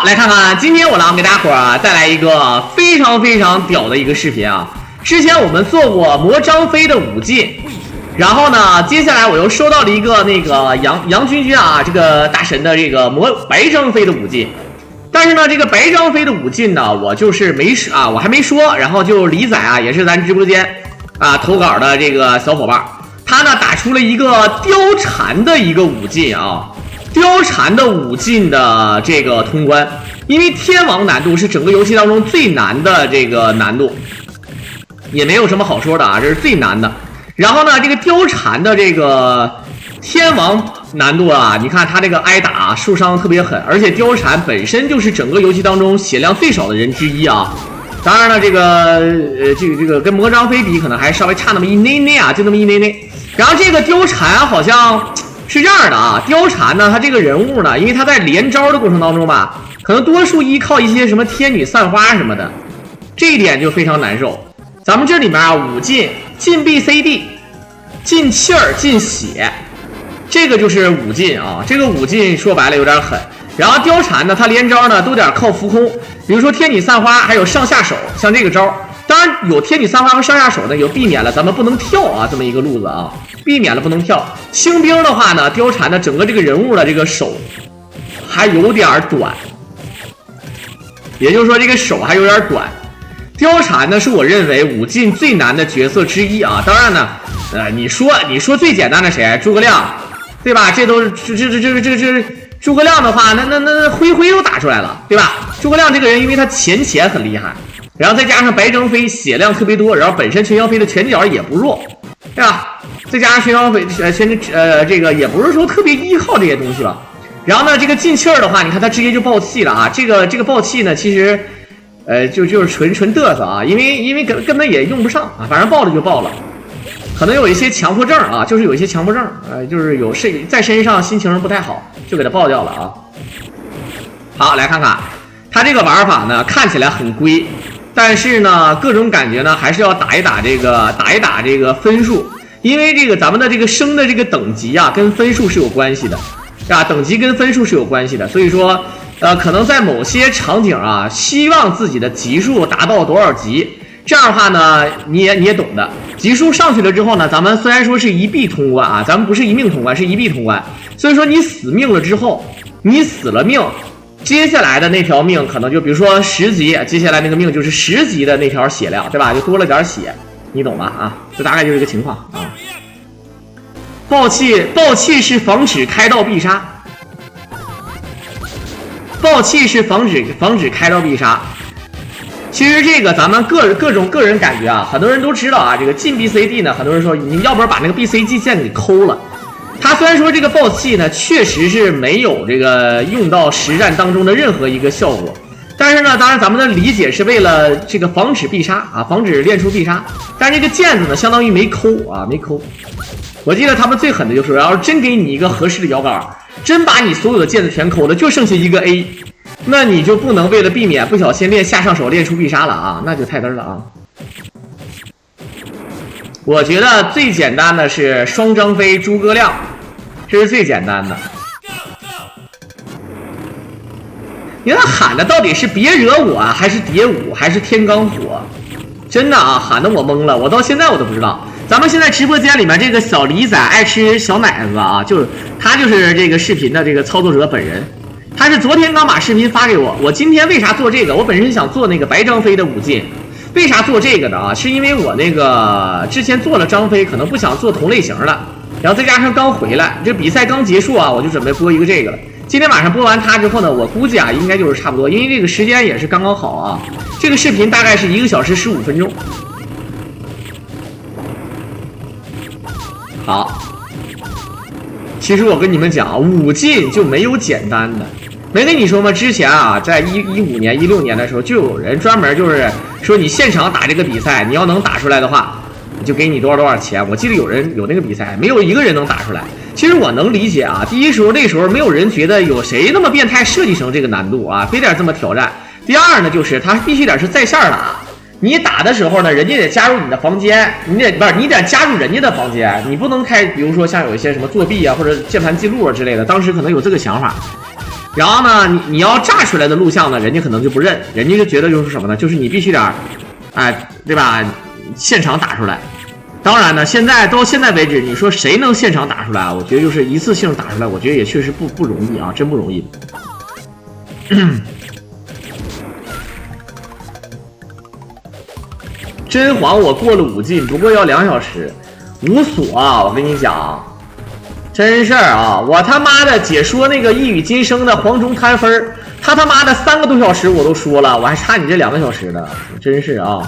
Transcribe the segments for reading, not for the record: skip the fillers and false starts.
好，来看看今天我给大伙儿带来一个非常屌的一个视频啊！之前我们做过魔张飞的武进，然后呢，接下来我又收到了一个那个杨君啊，这个大神的这个白张飞的武进。但是呢，这个白张飞的武进呢，我就是我还没说，然后就李仔啊，也是咱直播间啊投稿的这个小伙伴，他呢打出了一个貂蝉的一个武进啊，貂蝉的武进的这个通关，因为天王难度是整个游戏当中最难的这个难度，也没有什么好说的啊，这是最难的。然后呢，这个貂蝉的这个天王难度啊，你看他这个挨打受伤特别狠，而且貂蝉本身就是整个游戏当中血量最少的人之一啊。当然了，这个跟魔张飞比，可能还稍微差那么一内内啊，就那么一内内。然后这个貂蝉好像是这样的啊，貂蝉呢，他这个人物呢，因为他在连招的过程当中吧，可能多数依靠一些什么天女散花什么的，这一点就非常难受。咱们这里面啊，武进进 BCD， 进气儿进血。这个就是武进啊，这个武进说白了有点狠。然后貂蝉呢，他连招呢都得靠浮空，比如说天女散花，还有上下手，像这个招。当然有天女散花和上下手呢，有避免了咱们不能跳啊这么一个路子啊，避免了不能跳。星兵的话呢，貂蝉的整个这个人物的这个手还有点短，也就是说这个手还有点短。貂蝉呢是我认为武进最难的角色之一啊。当然呢，你说最简单的谁？诸葛亮。对吧？这都是这诸葛亮的话，那灰都打出来了，对吧？诸葛亮这个人，因为他前很厉害，然后再加上白张飞血量特别多，然后本身全翔飞的拳脚也不弱，对吧？再加上全翔飞这个也不是说特别依靠这些东西吧。然后呢，这个进气儿的话，你看他直接就爆气了啊！这个爆气呢，其实就是纯嘚瑟啊，因为根本也用不上啊，反正爆了就爆了。可能有一些强迫症啊，就是有一些强迫症，就是在身上心情不太好，就给他爆掉了啊。好，来看看他这个玩法呢，看起来很龟，但是呢，各种感觉呢，还是要打一打这个分数，因为这个咱们的这个升的这个等级啊，跟分数是有关系的，啊，等级跟分数是有关系的，所以说，可能在某些场景啊，希望自己的级数达到多少级。这样的话呢，你也懂的。级数上去了之后呢，咱们虽然说是一币通关啊，咱们不是一命通关，是一币通关。所以说你死命了之后，你死了命，接下来的那条命可能就比如说10级，接下来那个命就是10级的那条血量，对吧？就多了点血，你懂吧？啊，这大概就是这个情况啊。爆气是防止开道必杀，爆气是防止开道必杀。其实这个咱们各种个人感觉啊，很多人都知道啊，这个进 BCD 呢，很多人说你要不然把那个 BCD 键给抠了。它虽然说这个爆气呢，确实是没有这个用到实战当中的任何一个效果，但是呢，当然咱们的理解是为了这个防止必杀啊，防止练出必杀。但是这个键子呢，相当于没抠啊，没抠。我记得他们最狠的就是，要是真给你一个合适的摇杆，真把你所有的键子全抠了，就剩下一个 A。那你就不能为了避免不小心练下上手练出必杀了啊，那就太嘚了啊！我觉得最简单的是双张飞诸葛亮，这是最简单的。你看喊的到底是别惹我啊，还是蝶舞，还是天罡火？真的啊，喊的我懵了，我到现在我都不知道。咱们现在直播间里面这个小李仔爱吃小奶子啊，他就是这个视频的这个操作者本人。他是昨天刚把视频发给我，我今天为啥做这个？我本身想做那个白张飞的武进，为啥做这个呢？啊，是因为我那个之前做了张飞，可能不想做同类型的，然后再加上刚回来，这比赛刚结束啊，我就准备播一个这个了。今天晚上播完它之后呢，我估计啊，应该就是差不多，因为这个时间也是刚刚好啊。这个视频大概是1个小时15分钟。好，其实我跟你们讲，武进就没有简单的。没跟你说吗？之前啊，在15年、16年的时候，就有人专门就是说，你现场打这个比赛，你要能打出来的话，就给你多少钱。我记得有人有那个比赛，没有一个人能打出来。其实我能理解啊，第一时候那时候没有人觉得有谁那么变态设计成这个难度啊，非得这么挑战。第二呢，就是他必须得是在线打。你打的时候呢，人家得加入你的房间，你得加入人家的房间，你不能开，比如说像有一些什么作弊啊或者键盘记录啊之类的，当时可能有这个想法。然后呢，你要炸出来的录像呢，人家可能就不认，人家就觉得就是什么呢？就是你必须得，哎，对吧？现场打出来。当然呢，到现在为止，你说谁能现场打出来啊？我觉得就是一次性打出来，我觉得也确实不容易啊，真不容易。真皇我过了5进，不过要2小时，无所啊！我跟你讲，真事儿啊！我他妈的解说那个一语今生的黄忠摊分，他妈的3个多小时我都说了，我还差你这2个小时呢，真是啊！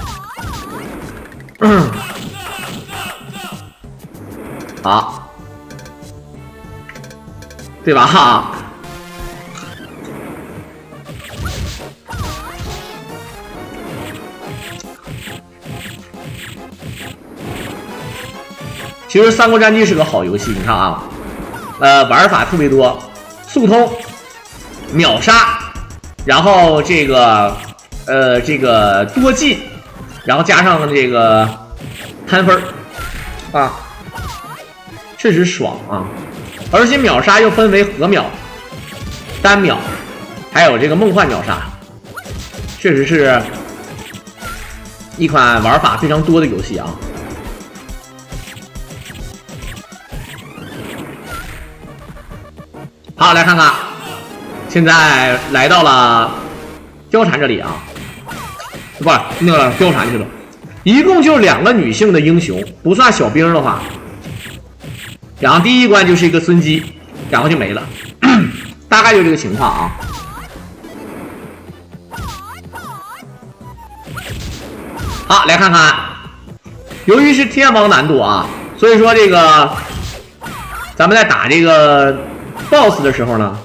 好，对吧？哈。其实《三国战记》是个好游戏，你看啊，玩法特别多，速通、秒杀，然后这个多进，然后加上这个摊分啊，确实爽啊！而且秒杀又分为合秒、单秒，还有这个梦幻秒杀，确实是一款玩法非常多的游戏啊。好，来看看，现在来到了貂蝉这里啊，不是那个貂蝉去了，一共就2个女性的英雄，不算小兵的话，然后第一关就是一个孙姬，然后就没了，大概就这个情况啊。好，来看看，由于是天王难度啊，所以说这个咱们在打这个 BOSS 的时候呢，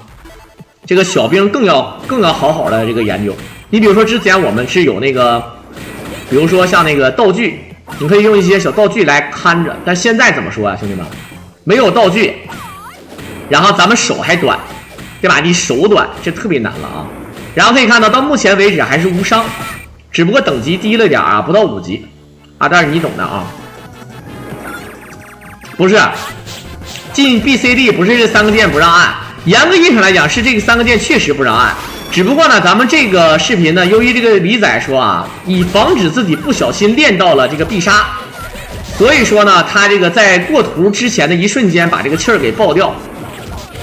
这个小兵更要好好的这个研究。你比如说之前我们是有那个，比如说像那个道具，你可以用一些小道具来看着，但现在怎么说啊，兄弟们，没有道具，然后咱们手还短，对吧？你手短，这特别难了啊。然后可以看到目前为止还是无伤，只不过等级低了点啊，不到5级啊，但是你懂的啊。不是进 BCD 不是这3个键不让按，严格意义上来讲是这个3个键确实不让按，只不过呢，咱们这个视频呢，由于这个李仔说啊，以防止自己不小心练到了这个必杀，所以说呢，他这个在过图之前的一瞬间把这个气儿给爆掉。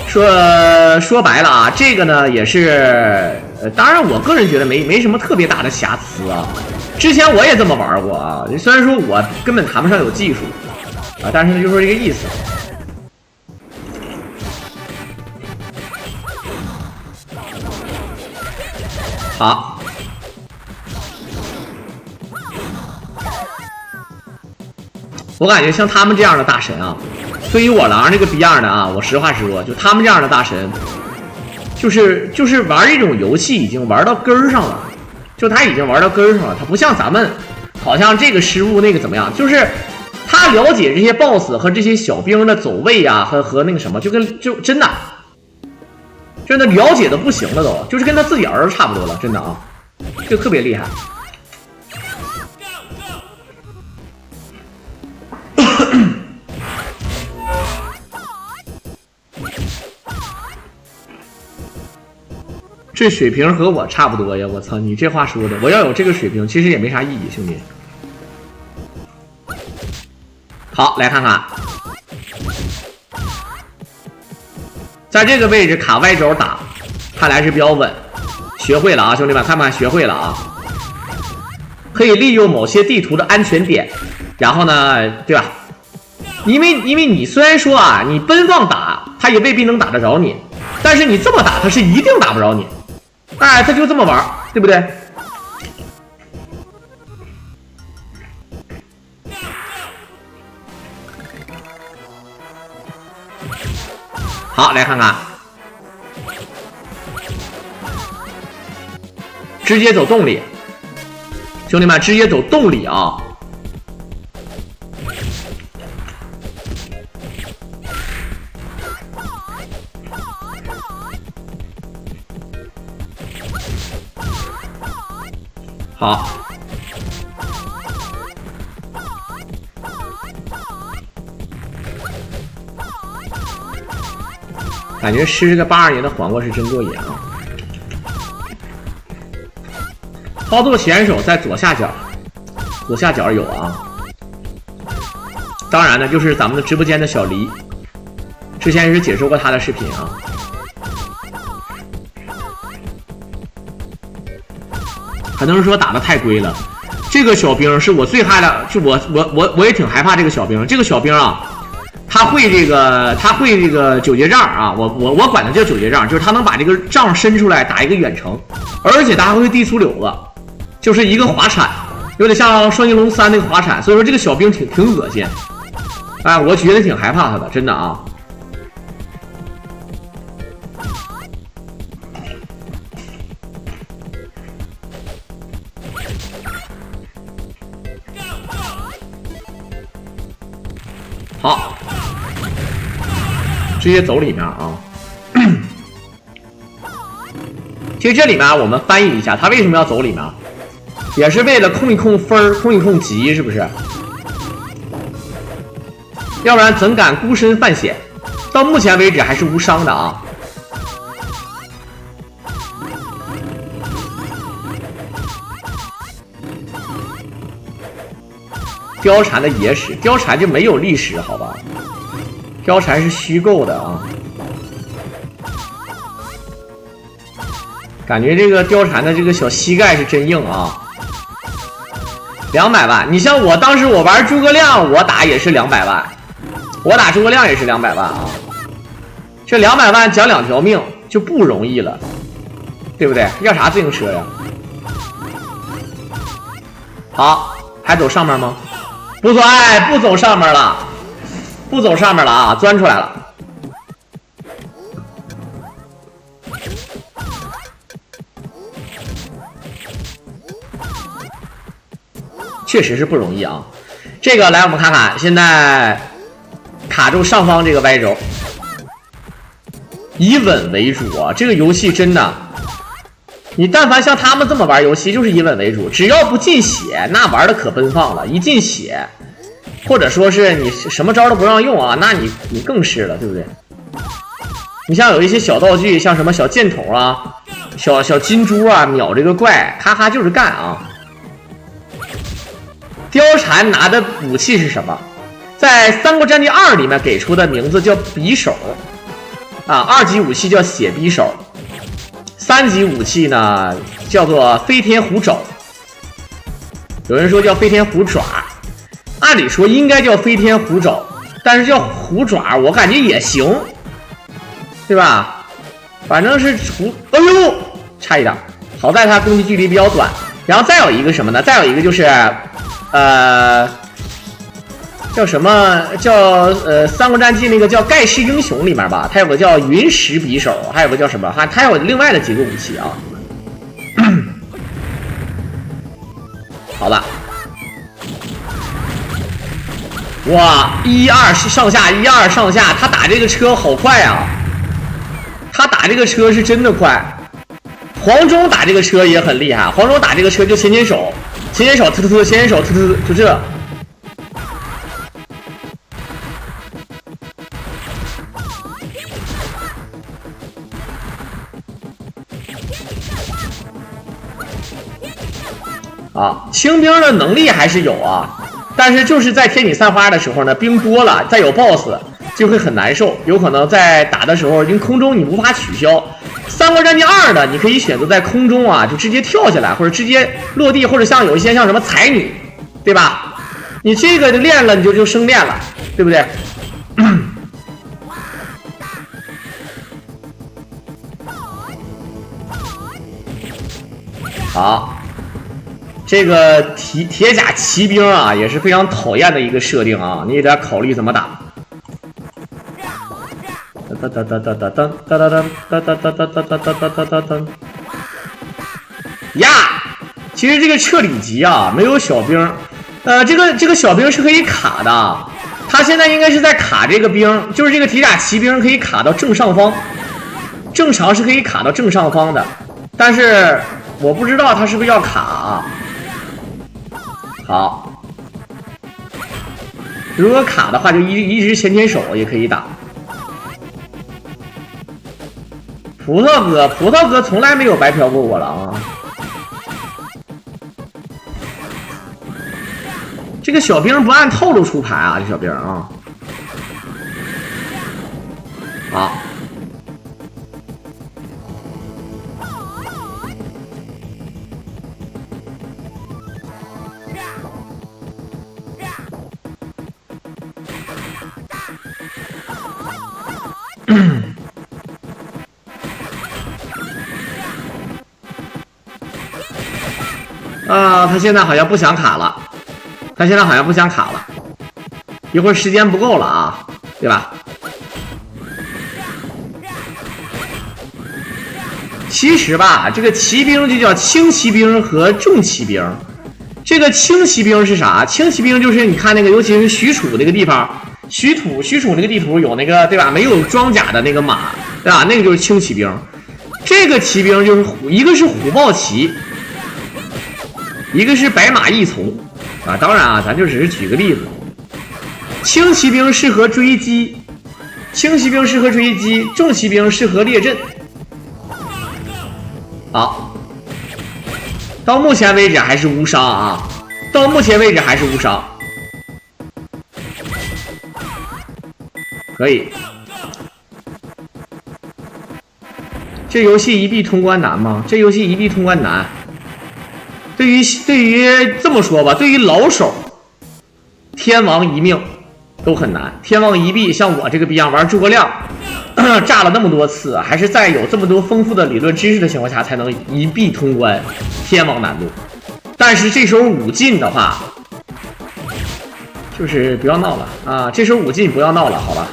说白了啊，这个呢也是，当然我个人觉得没什么特别大的瑕疵啊。之前我也这么玩过啊，虽然说我根本谈不上有技术啊，但是呢就说这个意思。好，我感觉像他们这样的大神啊，对于我狼这个逼样的啊，我实话实说，就他们这样的大神，就是玩这种游戏已经玩到根儿上了，就他已经玩到根儿上了，他不像咱们，好像这个失误那个怎么样，就是他了解这些 BOSS 和这些小兵的走位啊，和那个什么，就真的了解的不行了都，就是跟他自己儿子差不多了，真的啊。就特别厉害。这水平和我差不多呀！我操，你这话说的，我要有这个水平，其实也没啥意义，兄弟。好，来看看，在这个位置卡歪轴打，看来是比较稳。学会了啊，兄弟们，看看学会了啊！可以利用某些地图的安全点，然后呢，对吧？因为你虽然说啊，你奔放打，他也未必能打得着你，但是你这么打，他是一定打不着你。哎，他就这么玩，对不对？好，来看看。直接走洞里，兄弟们，直接走洞里啊！好，感觉吃这个82年的黄瓜是真过瘾啊！操作选手在左下角，左下角有啊。当然呢，就是咱们的直播间的小黎，之前也是解说过他的视频啊。很多人说打的太龟了，这个小兵是我最害的，就我也挺害怕这个小兵。这个小兵啊，他会这个九节杖啊，我管他叫九节杖，就是他能把这个杖伸出来打一个远程，而且他还会地粗柳子，就是一个滑铲，有点像双截龙3那个滑铲，所以说这个小兵挺恶心。哎，我觉得挺害怕他的，真的啊。好，直接走里面啊。其实这里面我们翻译一下，他为什么要走里面，也是为了控一控分儿，控一控级，是不是？要不然怎敢孤身犯险？到目前为止还是无伤的啊。貂蝉的野史，貂蝉就没有历史，好吧？貂蝉是虚构的啊。感觉这个貂蝉的这个小膝盖是真硬啊。200万，你像我当时我玩诸葛亮，我打也是200万，我打诸葛亮也是200万啊。这200万讲2条命就不容易了，对不对？要啥自行车呀？好，还走上面吗？不走，哎，不走上面了，不走上面了啊，钻出来了。确实是不容易啊。这个来我们看看，现在卡住上方这个 Y 轴，以稳为主啊。这个游戏真的，你但凡像他们这么玩游戏，就是以稳为主，只要不进血，那玩的可奔放了。一进血，或者说是你什么招都不让用啊，那你更是了，对不对？你像有一些小道具，像什么小箭筒啊、小金珠啊，秒这个怪，咔咔就是干啊。貂蝉拿的武器是什么？在《三国战记2》里面给出的名字叫匕首啊，2级武器叫血匕首，3级武器呢叫做飞天虎爪，有人说叫飞天虎爪，按理说应该叫飞天虎爪，但是叫虎爪我感觉也行，对吧？反正是虎，哎呦，差一点，好在它攻击距离比较短。然后再有一个什么呢？再有一个就是叫什么叫三国战记那个叫盖世英雄里面吧，它有个叫云石匕首，还有个叫什么，它有另外的几个武器啊。好了，哇，1、2上下，1、2上下，他打这个车好快啊！他打这个车是真的快。黄忠打这个车也很厉害，黄忠打这个车就前手，前手突突突，前手突突突，就这。啊，清兵的能力还是有啊，但是就是在天女散花的时候呢，兵多了，再有 BOSS 就会很难受，有可能在打的时候，因为空中你无法取消。三国战记2呢，你可以选择在空中啊，就直接跳下来，或者直接落地，或者像有一些像什么才女，对吧？你这个练了，你就升练了，对不对？好，这个铁甲骑兵啊，也是非常讨厌的一个设定啊，你也得考虑怎么打。哒哒哒哒哒哒哒哒哒哒哒哒哒哒哒哒哒哒呀！其实这个撤里级啊，没有小兵，这个小兵是可以卡的，他现在应该是在卡这个兵，就是这个铁甲骑兵可以卡到正上方，正常是可以卡到正上方的，但是我不知道他是不是要卡啊。好，如果卡的话，就一直前手也可以打。葡萄哥从来没有白嫖过我了啊！这个小兵不按套路出牌啊，这小兵啊！好。他现在好像不想卡了，一会儿时间不够了啊，对吧？其实吧，这个骑兵就叫轻骑兵和重骑兵。这个轻骑兵是啥？轻骑兵就是你看那个，尤其是许褚那个地方，许褚那个地图有那个对吧？没有装甲的那个马，对吧？那个就是轻骑兵。这个骑兵就是一个是虎豹骑。一个是白马义从啊，当然啊，咱就只是举个例子。轻骑兵适合追击，重骑兵适合列阵。好，到目前为止还是无伤啊，可以。这游戏一币通关难吗？这游戏一币通关难。对于这么说吧，对于老手，天王一命都很难。天王一臂，像我这个逼样玩诸葛亮，炸了那么多次，还是在有这么多丰富的理论知识的情况下，才能一臂通关天王难度。但是这手武进的话，就是不要闹了啊！这手武进不要闹了，好吧？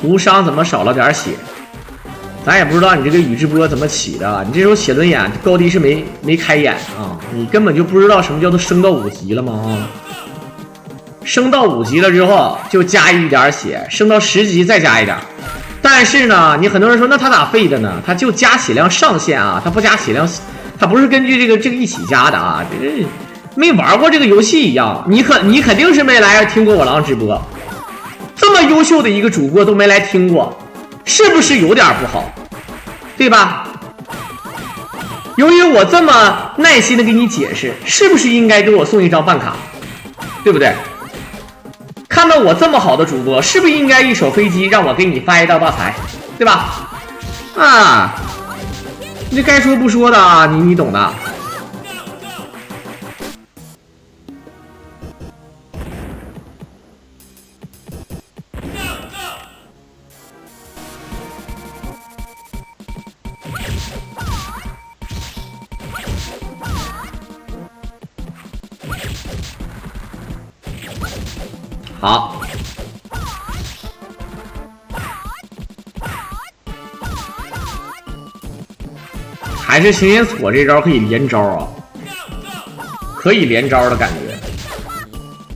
无伤怎么少了点血？咱也不知道你这个宇智波怎么起的。你这时候写轮眼高低是没开眼啊，你根本就不知道什么叫做升到5级了吗？啊，升到5级了之后就加一点血，升到10级再加一点。但是呢，你很多人说那他咋废的呢？他就加血量上限啊，他不加血量，他不是根据这个一起加的啊。这没玩过这个游戏一样，你肯定是没来听过我狼直播。这么优秀的一个主播都没来听过，是不是有点不好？对吧？由于我这么耐心的给你解释，是不是应该给我送一张办卡？对不对？看到我这么好的主播，是不是应该一手飞机让我给你发一道大财？对吧？啊，这该说不说的啊，你懂的。好，还是行云锁这招可以连招啊，可以连招的感觉。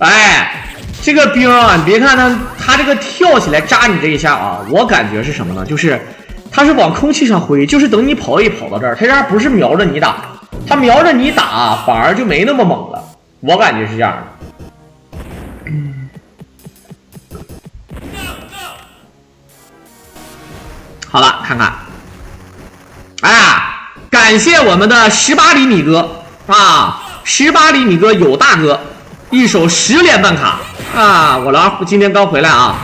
哎，这个兵啊，你别看他这个跳起来扎你这一下啊，我感觉是什么呢？就是他是往空气上挥，就是等你跑到这儿，他这样不是瞄着你打，他瞄着你打反而就没那么猛了，我感觉是这样的。好了，看看，感谢我们的18厘米哥啊，18厘米哥有大哥，一手10连办卡啊！我狼今天刚回来啊，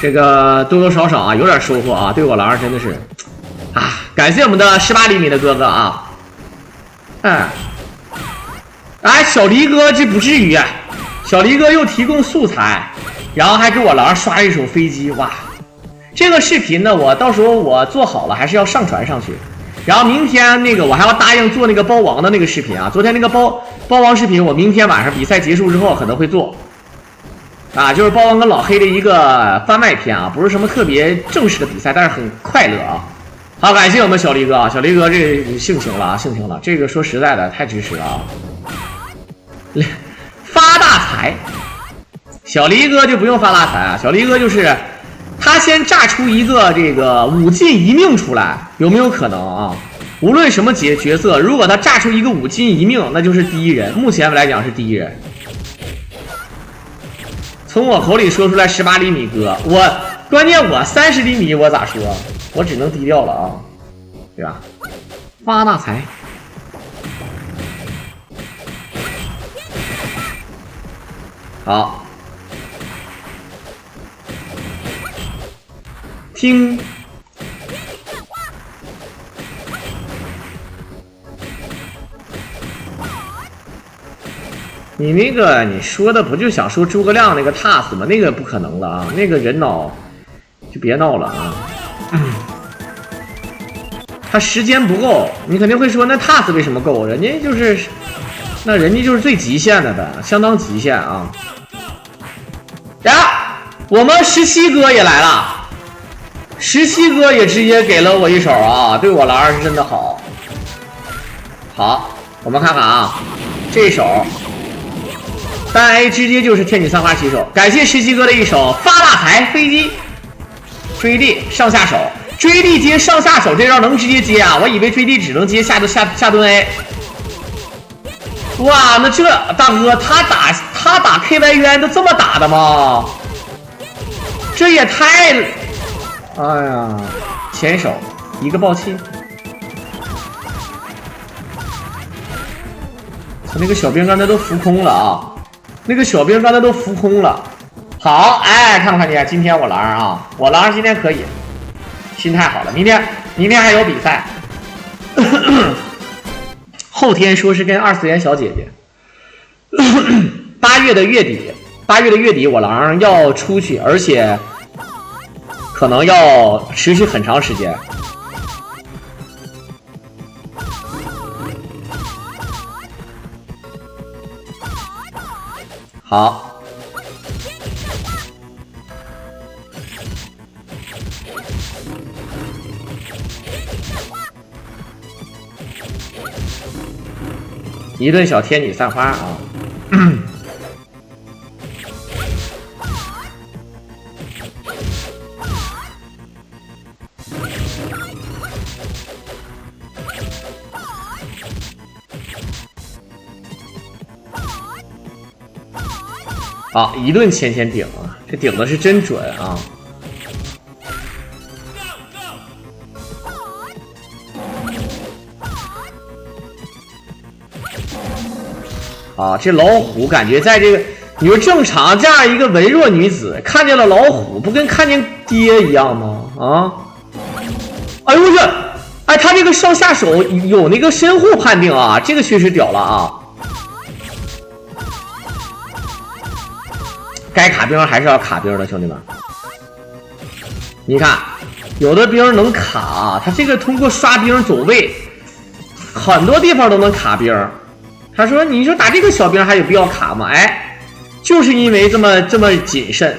这个多多少少啊有点收获啊，对我狼真的是啊，感谢我们的18厘米的哥哥啊！小黎哥这不至于啊，小黎哥又提供素材，然后还给我狼刷一手飞机，哇！这个视频呢，我到时候我做好了还是要上传上去，然后明天那个我还要答应做那个包王的那个视频啊。昨天那个包王视频，我明天晚上比赛结束之后可能会做，就是包王跟老黑的一个番外篇啊，不是什么特别正式的比赛，但是很快乐啊。好，感谢我们小黎哥啊，小黎哥这性情了，这个说实在的太支持了啊，发大财，小黎哥就不用发大财啊，小黎哥就是。他先炸出一个这个5进1命出来，有没有可能啊？无论什么角色，如果他炸出一个5进1命，那就是第一人。目前来讲是第一人。从我口里说出来18厘米哥，关键我30厘米，我咋说？我只能低调了啊，对吧？发大财。好，听。你那个你说的不就想说诸葛亮那个 TAS 吗？那个不可能了啊，那个人脑就别闹了啊。他时间不够，你肯定会说那 TAS 为什么够？人家就是最极限的呗，相当极限啊。呀，我们17哥也来了，17哥也直接给了我一手啊，对我来说是真的好。好，我们看看啊，这一手。单 A 直接就是天女散花起手，感谢17哥的一手发大财飞机追地上下手，追地接上下手这招能直接接啊！我以为追地只能接下蹲 A。哇，那这大哥他打 KYUN 都这么打的吗？这也太……哎呀，前手一个爆气。那个小兵刚才都浮空了啊！那个小兵刚才都浮空了。好，哎，看看你，今天我狼啊，我狼今天可以，心态好了。明天还有比赛，后天说是跟2次元小姐姐。8月的月底我狼要出去，而且可能要持续很长时间。好，一顿小天女散花啊！啊，一顿前顶啊，这顶的是真准啊！啊，这老虎感觉在这个，你说正常这样一个文弱女子看见了老虎，不跟看见爹一样吗？啊！哎呦我去！哎，他这个上下手有那个身后判定啊，这个确实屌了啊！该卡兵还是要卡兵的，兄弟们。你看，有的兵能卡，他这个通过刷兵走位，很多地方都能卡兵。他说：“你说打这个小兵还有必要卡吗？”哎，就是因为这么谨慎。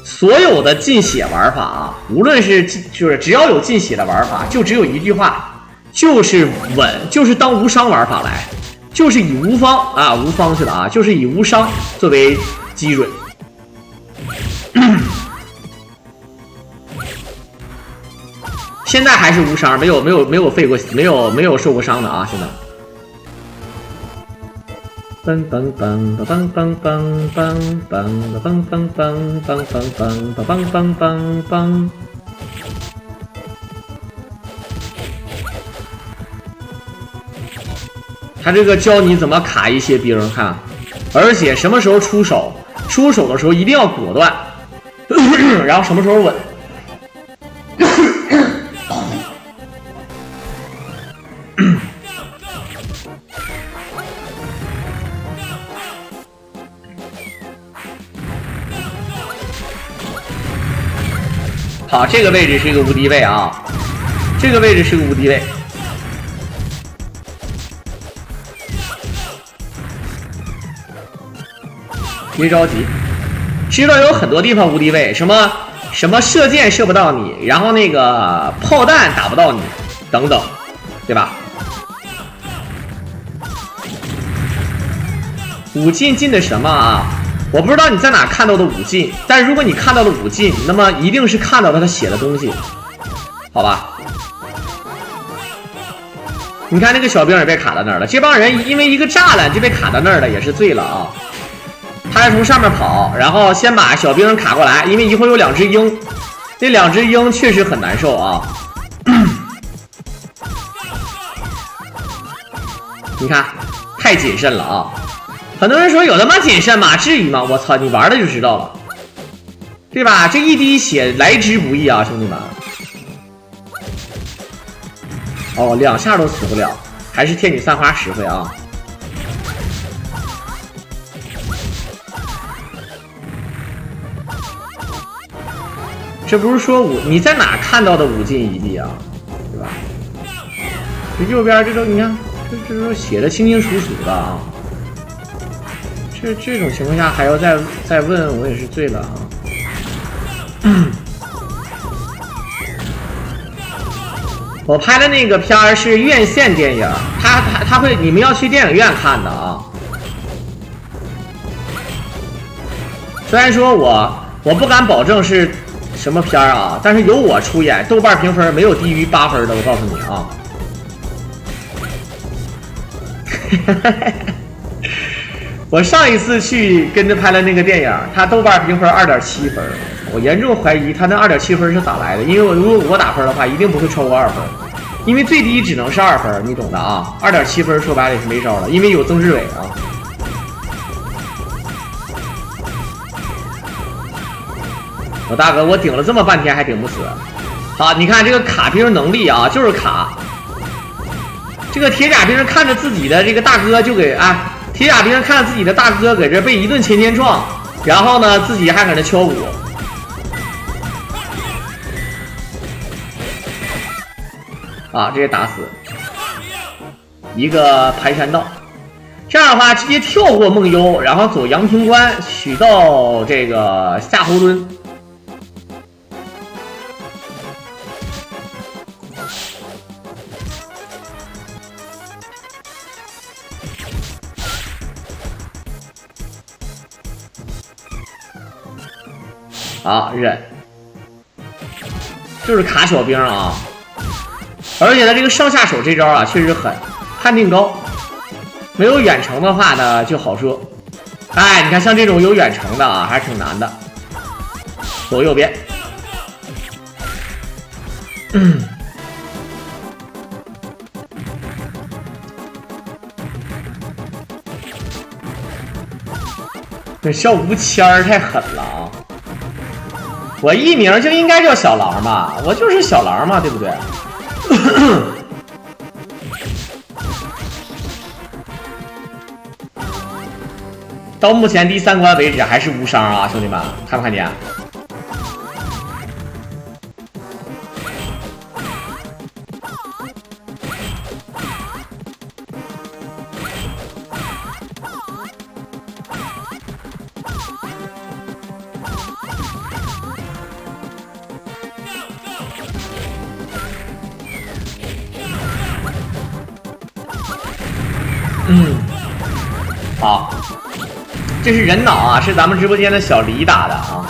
所有的进血玩法啊，无论是就是只要有进血的玩法，就只有一句话，就是稳，就是当无伤玩法来，就是以无方去的啊，就是以无伤作为基准。现在还是无伤，没有废过，没有受过伤的啊！现在。梆梆梆梆梆梆梆梆梆梆梆梆梆梆梆梆。他这个教你怎么卡一些兵，看，而且什么时候出手，出手的时候一定要果断，然后什么时候稳。好，这个位置是一个无敌位啊，这个位置是个无敌位。别着急，知道有很多地方无敌位，什么射箭射不到你，然后那个炮弹打不到你，等等，对吧？武进进的什么啊？我不知道你在哪看到的武进，但如果你看到了武进，那么一定是看到了他写的东西，好吧？你看这个小兵也被卡到那儿了，这帮人因为一个栅栏就被卡到那儿了，也是醉了啊！他是从上面跑，然后先把小兵卡过来，因为一会儿有2只鹰，那2只鹰确实很难受啊。你看，太谨慎了啊！很多人说有他妈谨慎吗？至于吗？我操，你玩了就知道了，对吧？这一滴血来之不易啊，兄弟们。哦，2下都死不了，还是天女散花实惠啊！这不是说你在哪看到的5进1地啊？对吧？这右边这都你看，这都写的清清楚楚的啊！这种情况下还要再问，我也是醉了啊！我拍的那个片儿是院线电影，他会，你们要去电影院看的啊。虽然说我不敢保证是什么片儿啊，但是有我出演，豆瓣评分没有低于8分的，我告诉你啊。我上一次去跟着拍了那个电影，他豆瓣评分2.7分，我严重怀疑他那2.7分是咋来的，因为如果我打分的话，一定不会超过2分，因为最低只能是2分，你懂的啊。2.7分说白了也是没招了，因为有曾志伟啊。我大哥，我顶了这么半天还顶不死。好，你看这个卡兵能力啊，就是卡。这个铁甲兵看着自己的这个大哥就给铁甲兵看着自己的大哥搁这被一顿前撞，然后呢自己还搁那敲鼓。啊，这些打死一个盘山道。这样的话直接跳过梦幽，然后走阳平关，取到这个夏侯惇。好，忍，就是卡小兵啊，而且他这个上下手这招啊确实狠，判定高。没有远程的话呢就好说。哎，你看像这种有远程的啊，还是挺难的。走右边。这小吴谦儿太狠了啊！我艺名就应该叫小狼嘛，我就是小狼嘛，对不对？到目前第3关为止还是无伤啊，兄弟们，看不看见？好，这是人脑啊，是咱们直播间的小黎打的啊。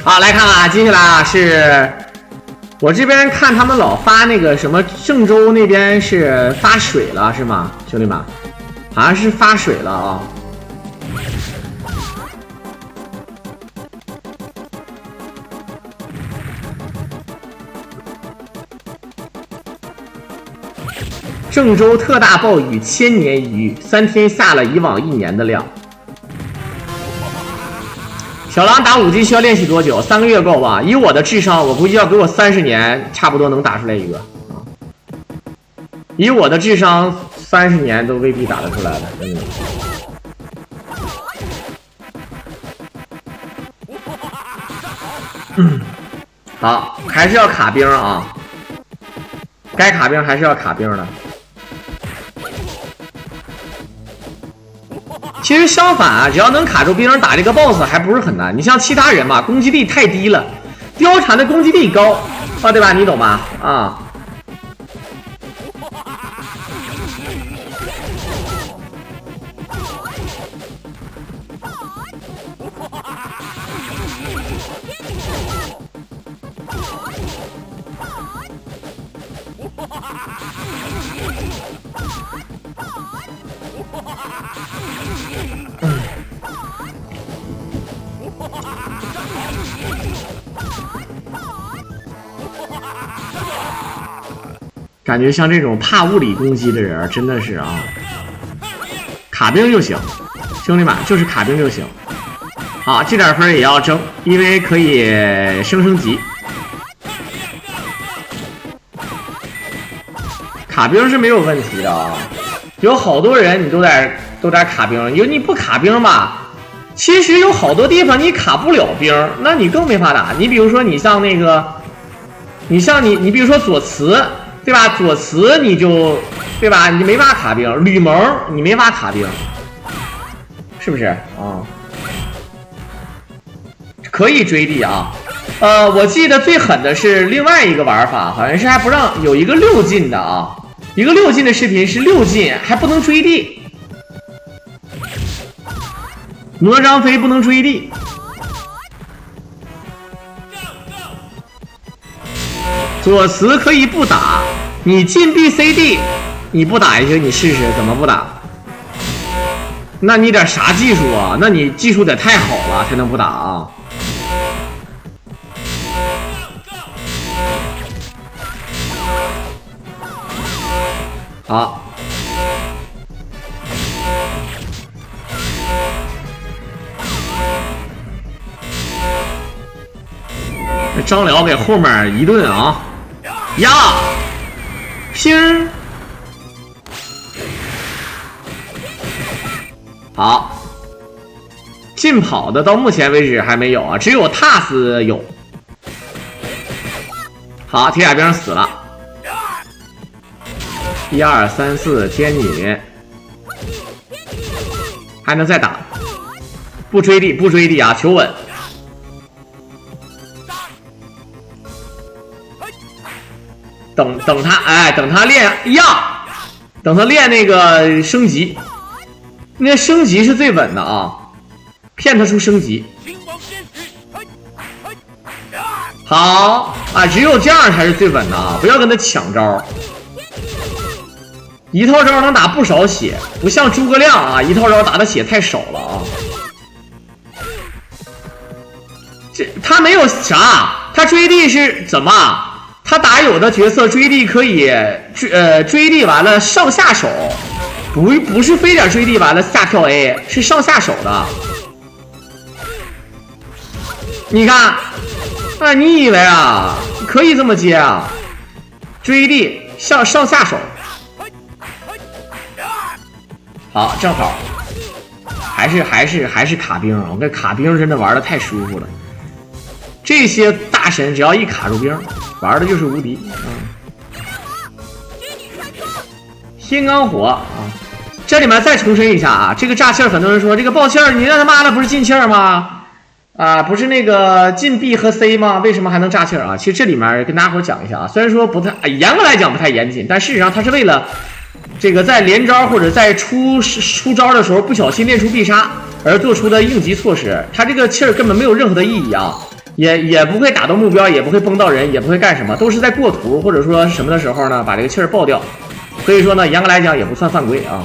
好，来看啊，接下来啊是我这边看他们老发那个什么郑州那边是发水了是吗，兄弟们？好像是发水了啊。郑州特大暴雨，1000年一遇，3天下了以往1年的量。小狼打5级需要练习多久？3个月够吧？以我的智商，我估计要给我30年，差不多能打出来一个啊。以我的智商，30年都未必打得出来的，真的。好，还是要卡兵啊，该卡兵还是要卡兵的。其实相反啊，只要能卡住兵打这个 BOSS 还不是很难。你像其他人嘛，攻击力太低了，貂蝉的攻击力高，啊，对吧？你懂吧？啊。感觉像这种怕物理攻击的人，真的是啊，卡兵就行，兄弟们，就是卡兵就行。好，这点分也要争，因为可以升级。卡兵是没有问题的啊，有好多人你都在卡兵，你不卡兵吧，其实有好多地方你卡不了兵，那你更没法打。你比如说，你像那个，你比如说左慈。对吧？左慈你就，对吧？你没法卡兵，吕蒙你没法卡兵，是不是啊？可以追地啊。我记得最狠的是另外一个玩法，好像是还不让有一个6进的啊，一个6进的视频是6进还不能追地，哪吒飞不能追地。左慈可以不打，你进 BCD， 你不打一下，你试试怎么不打？那你点啥技术啊？那你技术得太好了才能不打啊！好，那张辽给后面一顿啊！呀，拼！好，竞跑的到目前为止还没有啊，只有 TAS 有。好，铁甲兵死了。1、2、3、4，天女还能再打，不追地，不追地啊，求稳。等他，哎，等他练呀，等他练那个升级，那升级是最稳的啊，骗他出升级。好啊，只有这样才是最稳的啊，不要跟他抢招，一套招能打不少血，不像诸葛亮啊，一套招打的血太少了啊。这他没有啥，他追地是怎么？他打有的角色追地可以追地完了上下手，不是非得追地完了下跳 A， 是上下手的。你看，啊，你以为啊可以这么接啊？追地上下手，好，正好，还是卡兵啊！我跟卡兵真的玩的太舒服了。这些大神只要一卡住兵，玩的就是无敌啊！天罡火啊！这里面再重申一下啊，这个炸气儿，很多人说这个爆气儿，你让他妈的不是进气儿吗？啊，不是那个进 B 和 C 吗？为什么还能炸气儿啊？其实这里面跟大家伙讲一下啊，虽然说不太严格来讲不太严谨，但事实上它是为了这个在连招或者在出招的时候不小心练出必杀而做出的应急措施。它这个气儿根本没有任何的意义啊！也不会打到目标，也不会崩到人，也不会干什么，都是在过图或者说什么的时候呢，把这个气儿爆掉。所以说呢，严格来讲也不算犯规啊。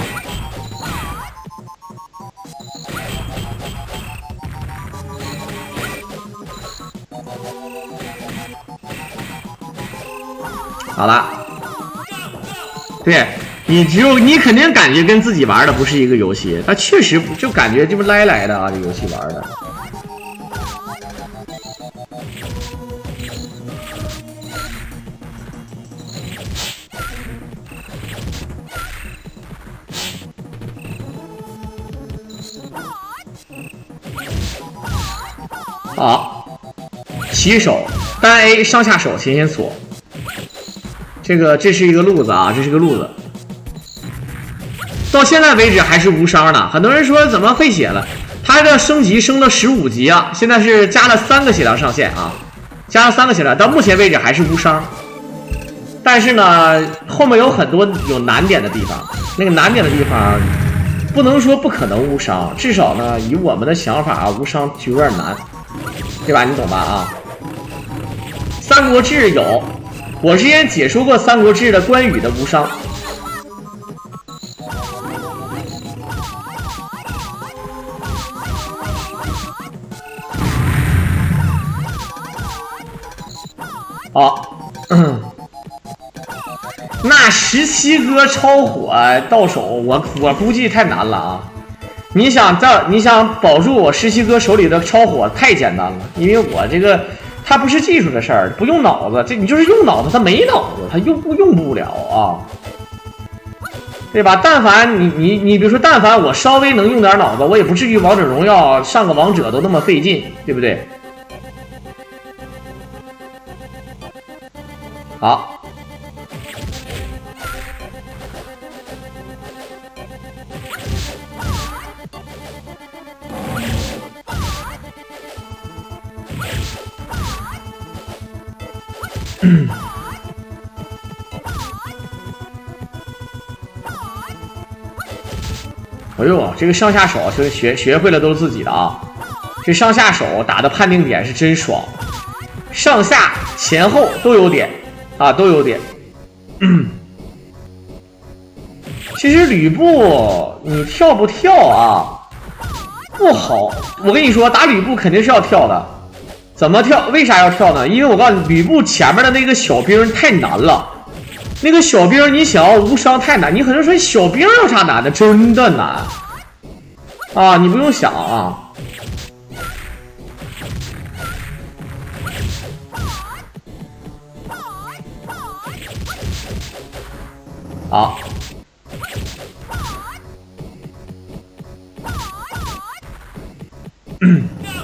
好了，对你肯定感觉跟自己玩的不是一个游戏，它确实就感觉这不来的啊，这游戏玩的。好，起手单 A 上下手前先锁，这是一个路子啊，这是个路子。到现在为止还是无伤呢。很多人说怎么废血了？他的升级升了15级啊，现在是加了3个血量上限啊。加上3个血量，到目前为止还是无伤。但是呢，后面有很多有难点的地方，那个难点的地方不能说不可能无伤，至少呢，以我们的想法啊，无伤就有点难，对吧？你懂吧？啊，《三国志》有，我之前解说过《三国志》的关羽的无伤。好，那17哥超火到手，我估计太难了啊！你想保住我17哥手里的超火太简单了，因为我这个它不是技术的事儿，不用脑子，这你就是用脑子，它没脑子，它用不了啊，对吧？但凡你比如说，但凡我稍微能用点脑子，我也不至于王者荣耀上个王者都那么费劲，对不对？好。哎呦，这个上下手学会了都是自己的啊！这上下手打的判定点是真爽，上下前后都有点啊，都有点。其实吕布你跳不跳啊？不好，我跟你说，打吕布肯定是要跳的。怎么跳？为啥要跳呢？因为我告诉你，吕布前面的那个小兵太难了。那个小兵你想要无伤太难，你可能说小兵有啥难的？真的难啊！你不用想啊。好，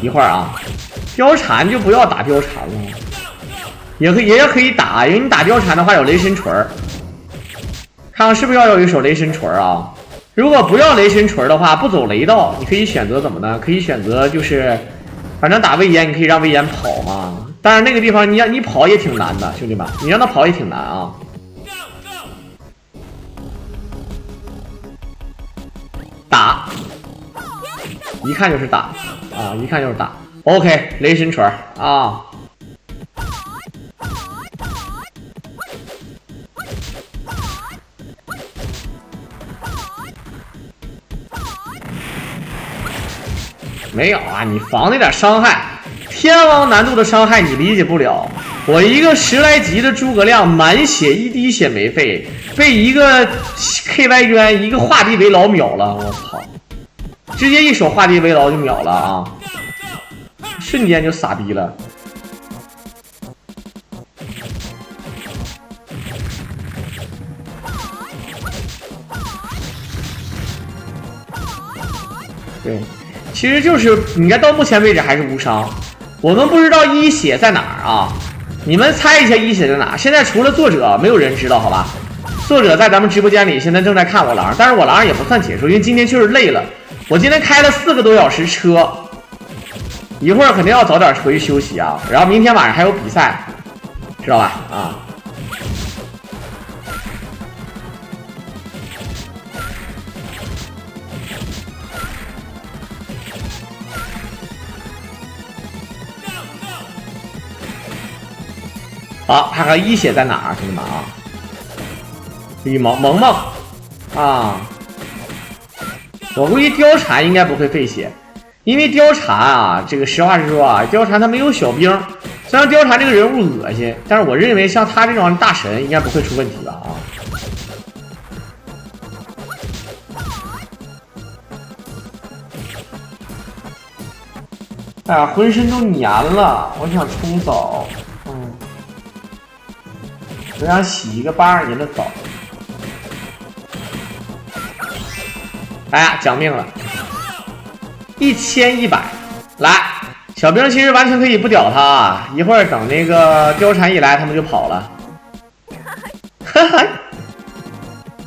一会儿啊，貂蝉就不要打貂蝉了。也可以打，因为你打貂蝉的话有雷神锤儿，看看是不是要有一手雷神锤儿啊？如果不要雷神锤儿的话，不走雷道，你可以选择怎么呢？可以选择就是，反正打魏延，你可以让魏延跑嘛。但是那个地方你跑也挺难的，兄弟们，你让他跑也挺难啊。打，一看就是打啊，一看就是打。OK， 雷神锤儿啊。没有啊，你防那点伤害，天王难度的伤害你理解不了。我一个10来级的诸葛亮，满血一滴血没费，被一个 KY 渊一个画地为牢秒了，我操！直接一手画地为牢就秒了啊，瞬间就傻逼了。对。其实就是你看到目前为止还是无伤，我们不知道一血在哪儿啊？你们猜一下一血在哪？现在除了作者，没有人知道，好吧？作者在咱们直播间里现在正在看我狼，但是我狼也不算解说，因为今天确实累了，我今天开了4个多小时车，一会儿肯定要早点回去休息啊，然后明天晚上还有比赛，知道吧？啊。好，看看一血在哪儿，兄弟们啊！羽毛萌萌啊，我估计貂蝉应该不会费血，因为貂蝉啊，这个实话实说啊，貂蝉他没有小兵。虽然貂蝉这个人物恶心，但是我认为像他这种大神应该不会出问题吧啊！哎呀，浑身都黏了，我想冲澡。我想洗一个82年的澡。哎呀，讲命了，1100。来，小兵其实完全可以不屌他啊，一会儿等那个貂蝉一来，他们就跑了。哈哈，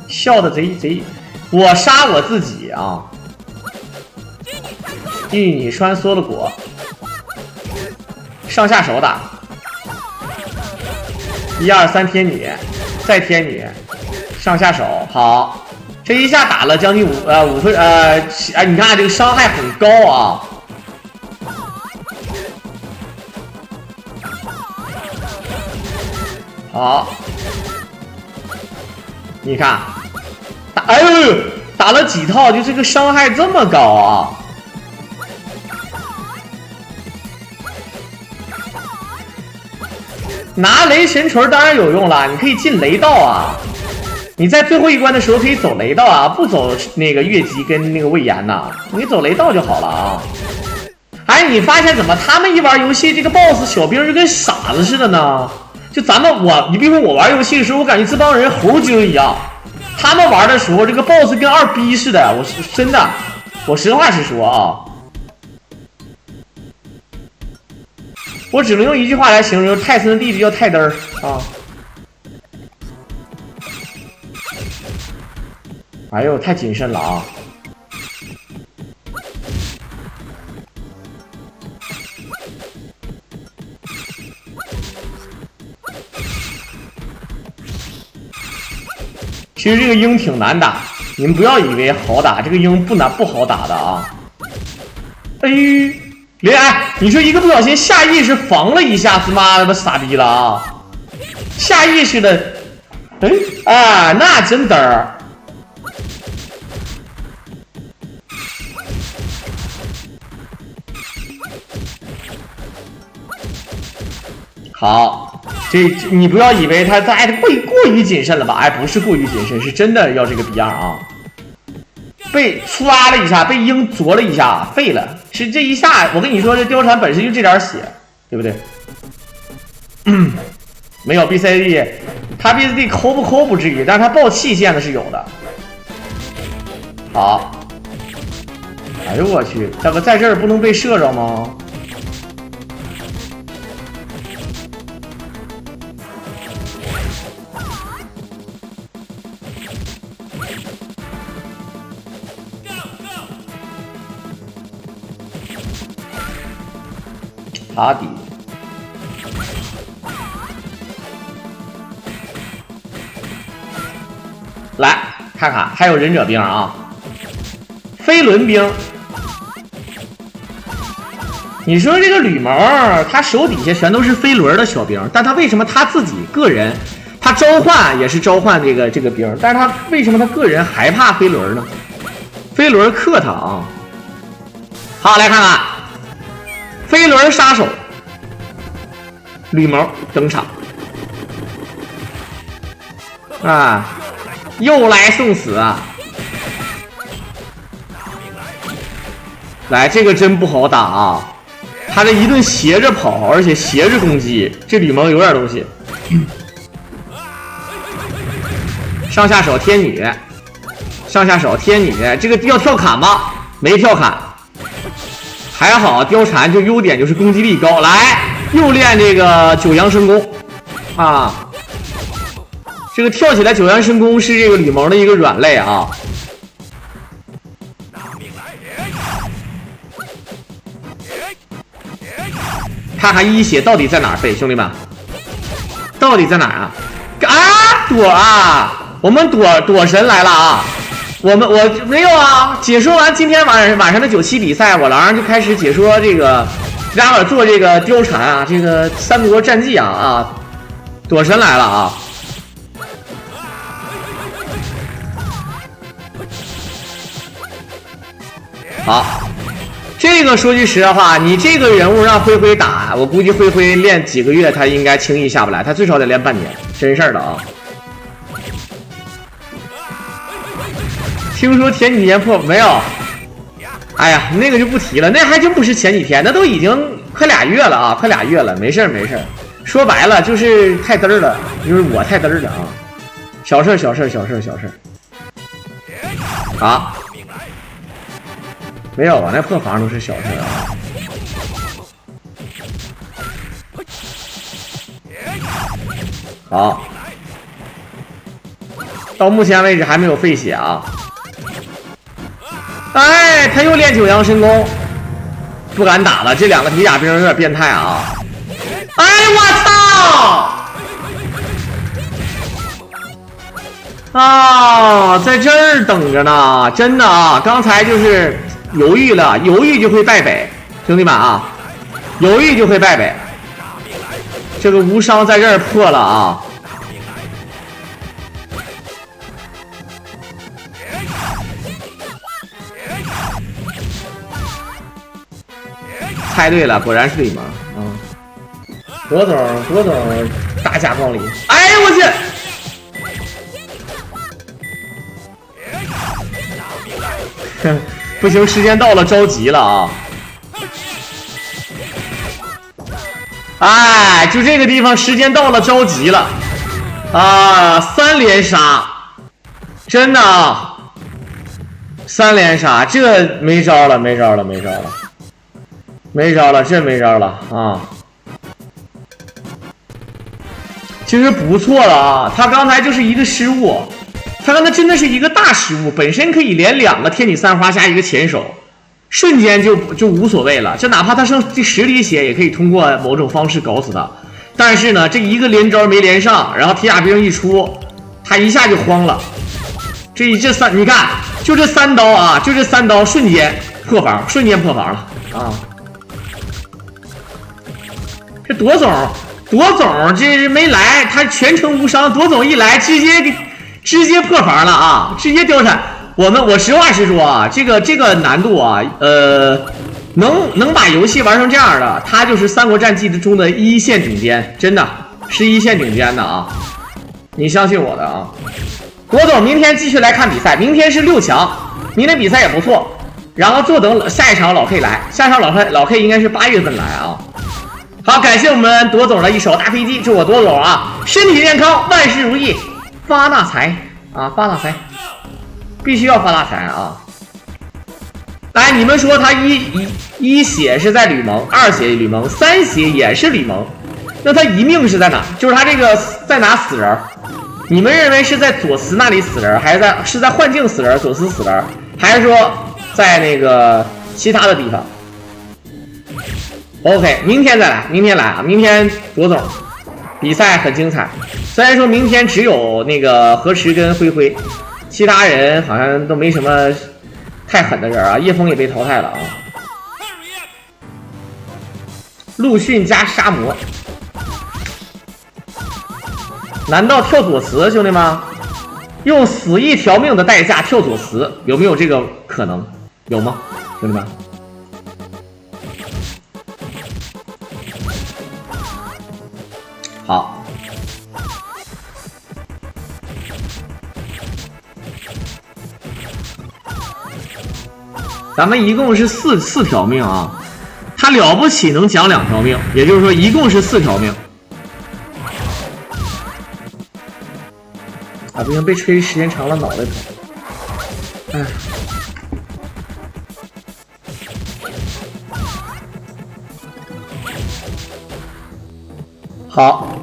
笑的贼，我杀我自己啊！玉女穿梭的果，上下手打。1、2、3天女，再天女，上下手好。这一下打了将近5分你看这个伤害很高啊。好，你看哎呦，打了几套就这个伤害这么高啊！拿雷神锤当然有用了，你可以进雷道啊。你在最后一关的时候可以走雷道啊，不走那个月姬跟那个魏延呐，你走雷道就好了啊。哎，你发现怎么他们一玩游戏，这个 BOSS 小兵就跟傻子似的呢？就你比如说我玩游戏的时候，我感觉这帮人猴精一样。他们玩的时候，这个 BOSS 跟二逼似的，我是真的，我实话实说啊。我只能用一句话来形容，泰森的弟弟叫泰登儿啊。哎呦，太谨慎了啊！其实这个鹰挺难打，你们不要以为好打，这个鹰不好打的啊！哎，你说一个不小心下意识防了一下，他妈的傻逼了啊！下意识的，那真嘚儿。好，你不要以为他过于谨慎了吧？哎，不是过于谨慎，是真的要这个逼样啊！被唰了一下，被鹰啄了一下，废了。是这一下，我跟你说，这貂蝉本身就这点血，对不对？没有 BCD， 他 BCD 抠不至于，但是他爆气线的是有的。好，哎呦我去，大哥在这儿不能被射着吗？阿迪，来看看还有忍者兵啊，飞轮兵。你说这个吕蒙，他手底下全都是飞轮的小兵，但他为什么他自己个人，他召唤也是召唤这个兵，但是他为什么他个人还怕飞轮呢？飞轮克他啊！好，来看看。飞轮杀手吕蒙登场啊，又来送死啊！来，这个真不好打啊！他这一顿斜着跑，而且斜着攻击，这吕蒙有点东西。上下手天女，上下手天女，这个要跳砍吗？没跳砍。还好貂蝉就优点就是攻击力高，来又练这个九阳神功啊！这个跳起来九阳神功是这个吕蒙的一个软肋啊。看看一血到底在哪儿飞，兄弟们，到底在哪儿啊？躲啊！我们躲神来了啊！我没有啊！解说完今天晚上的97比赛，我狼就开始解说这个，待会儿做这个貂蝉啊，这个三国战记啊，躲神来了啊！好，这个说句实话，你这个人物让灰灰打，我估计灰灰练几个月他应该轻易下不来，他最少得练半年，真事儿的啊！听说前几天破没有？哎呀，那个就不提了，那还真不是前几天，那都已经快俩月了啊，快俩月了，没事没事。说白了就是太嘚儿了，就是我太嘚儿了啊，小事小事小事小事。好，没有啊，那破防都是小事啊。好，到目前为止还没有废血啊。哎，他又练九阳神功，不敢打了。这两个铁甲兵有点变态啊！哎，我操！啊，在这儿等着呢，真的啊！刚才就是犹豫了，犹豫就会败北，兄弟们啊，犹豫就会败北。这个无伤在这儿破了啊！猜对了，果然是李萌。嗯，罗总大驾光临。哎呦我去！不行，时间到了，着急了啊！哎，就这个地方，时间到了，着急了啊！3连杀，真的啊！3连杀，这没招了，没招了，没招了，没招了，这没招了啊！其实不错了啊，他刚才就是一个失误。他刚才真的是一个大失误，本身可以连2个天女散花加一个前手，瞬间就无所谓了。这哪怕他剩第10滴血，也可以通过某种方式搞死他。但是呢，这一个连招没连上，然后铁甲兵一出，他一下就慌了。你看，就这3刀啊，就这3刀瞬间破防，瞬间破防了啊！这朵总这没来，他全程无伤，朵总一来直接破防了啊！直接貂蝉，我实话实说啊，这个难度啊，能把游戏玩成这样的，他就是三国战记中的1线顶尖，真的是1线顶尖的啊！你相信我的啊！国总，明天继续来看比赛，明天是6强，明天比赛也不错。然后坐等下一场老 K 来，下一场老 K 应该是8月份来啊。好，感谢我们朵总的一手大飞机，祝我朵总啊身体健康，万事如意。发大财啊！发大财，必须要发大财啊！来，你们说他一血是在吕蒙，2血吕蒙，3血也是吕蒙，那他一命是在哪？就是他这个在哪死人？你们认为是在左慈那里死人，还是在幻境死人，左慈死人，还是说在那个其他的地方 ？OK， 明天再来，明天来啊！明天朵总比赛很精彩。虽然说明天只有那个何池跟灰灰，其他人好像都没什么太狠的人啊。叶枫也被淘汰了啊。陆逊加杀魔，难道跳左慈，兄弟们？用死一条命的代价跳左慈，有没有这个可能？有吗，兄弟们？好。咱们一共是四条命啊，他了不起能讲2条命，也就是说一共是4条命。啊，不行，被吹时间长了脑袋疼。哎，好。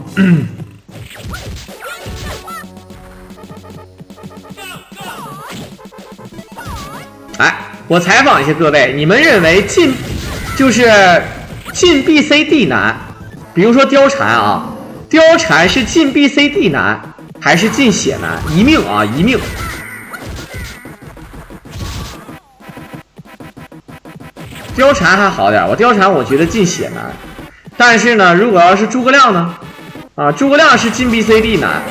来，我采访一下各位，你们认为进 BCD 难？比如说貂蝉啊，貂蝉是进 BCD 难还是进血难？一命啊，一命。貂蝉还好点，我貂蝉我觉得进血难，但是呢，如果要是诸葛亮呢？啊，诸葛亮是进 BCD 难，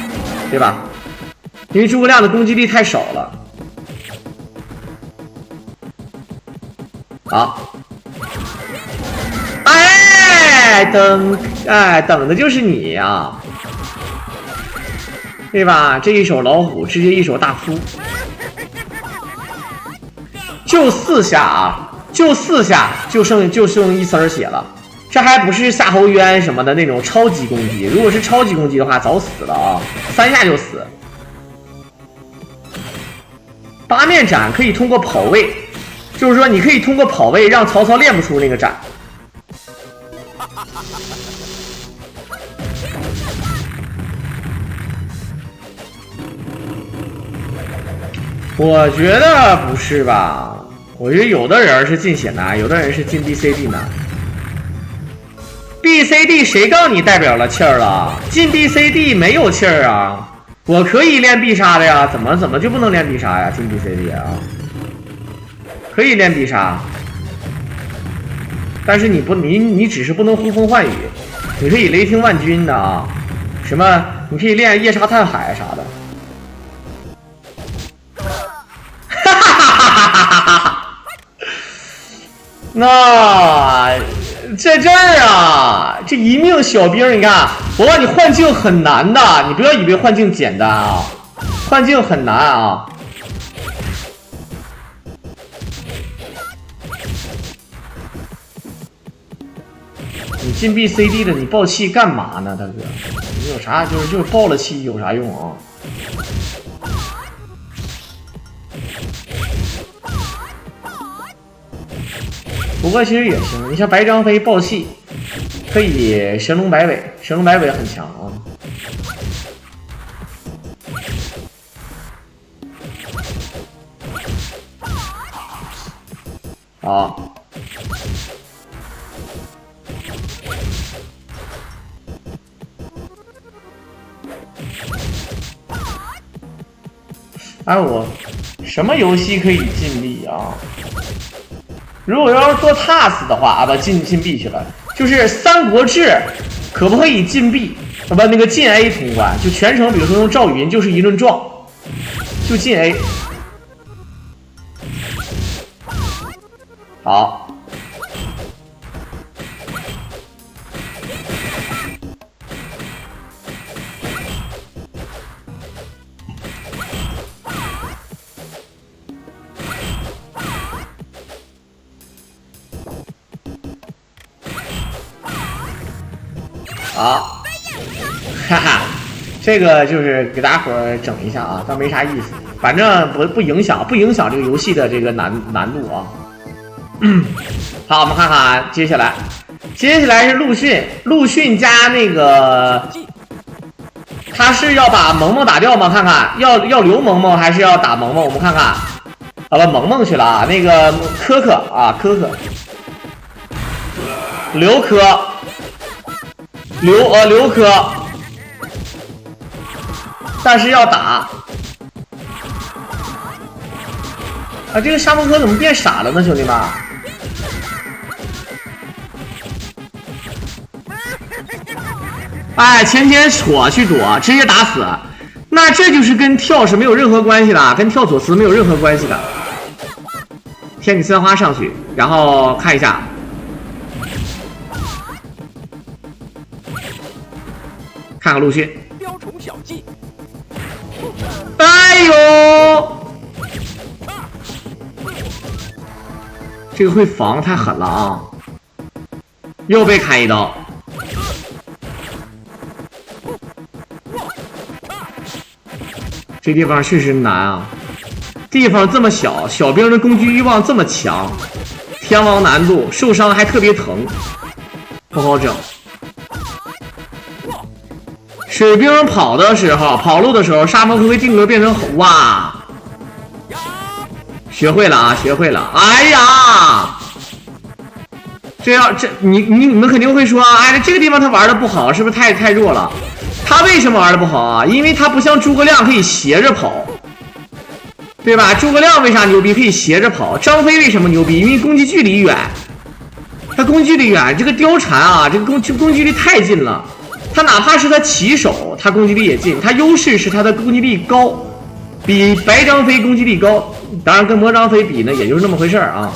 对吧？因为诸葛亮的攻击力太少了。好，等的就是你呀，对吧？这一手老虎，直接一手大夫，就4下啊，就4下，就剩1丝血了。这还不是夏侯渊什么的那种超级攻击，如果是超级攻击的话，早死了啊，3下就死。8面斩可以通过跑位，就是说你可以通过跑位让曹操练不出那个斩。我觉得不是吧？我觉得有的人是进血难，有的人是进 BCD 难。BCD 谁告诉你代表了气儿了？进 BCD 没有气儿啊！我可以练必杀的呀，怎么就不能练必杀呀？进 BCD 啊，可以练必杀，但是你只是不能呼风唤雨，你可以雷霆万钧的啊，什么你可以练夜叉探海啥的。哈哈哈哈哈哈！那在这儿啊，这一命小兵，你看，我告诉你，幻境很难的，你不要以为幻境简单啊，幻境很难啊。你进 BCD 的，你爆气干嘛呢，大哥？你有啥就是爆了气有啥用啊？不过其实也行，你像白张飞爆气，可以神龙摆尾，神龙摆尾很强啊。好，哎，我什么游戏可以禁闭啊？如果要是做 TAS 的话啊，不禁闭去了，就是《三国志》可不可以禁闭？不，那个禁 A 通关，就全程，比如说用赵云就是一顿撞，就禁 A。好。好，哈哈，这个就是给大家伙整一下啊，倒没啥意思，反正不影响这个游戏的这个难度啊。好，我们看看接下来是陆逊加那个，他是要把萌萌打掉吗？看看要留萌萌还是要打萌萌？我们看看，好了，萌萌去了啊，那个科留科。留科，但是要打啊！这个沙漠科怎么变傻了呢，兄弟们？哎，前戳去躲，直接打死，那这就是跟跳是没有任何关系的，跟跳左慈没有任何关系的。天女三花上去，然后看一下。看看陆逊，雕虫小技，哎呦，这个会防太狠了啊！又被砍一刀，这地方确实难啊！地方这么小，小兵的攻击欲望这么强，天王难度，受伤还特别疼，不好整。水兵跑路的时候，沙漠会定格变成猴啊！学会了啊，学会了！哎呀，你们肯定会说，哎，这个地方他玩的不好，是不是太弱了？他为什么玩的不好啊？因为他不像诸葛亮可以斜着跑，对吧？诸葛亮为啥牛逼？可以斜着跑。张飞为什么牛逼？因为攻击距离远，他攻击距离远，这个貂蝉啊，这个攻击距离太近了。他哪怕是他起手，他攻击力也近，他优势是他的攻击力高，比白张飞攻击力高，当然跟魔张飞比呢，也就是那么回事啊。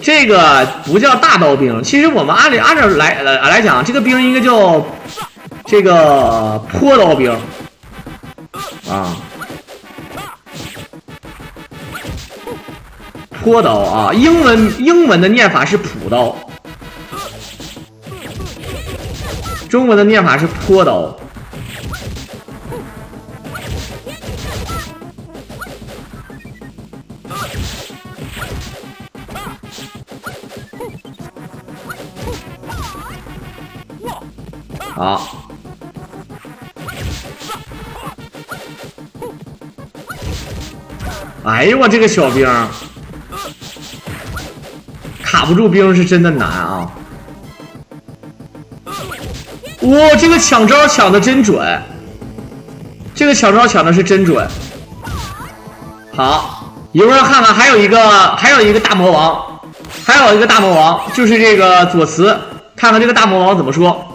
这个不叫大刀兵，其实我们按照来讲，这个兵应该叫这个坡刀兵啊，坡刀啊，英文的念法是朴刀。中文的念法是坡刀，好，哎呦我这个小兵卡不住兵是真的难啊！哇，这个抢招抢的真准，这个抢招抢的是真准。好，一会儿看看还有一个大魔王，还有一个大魔王，就是这个左慈，看看这个大魔王怎么说。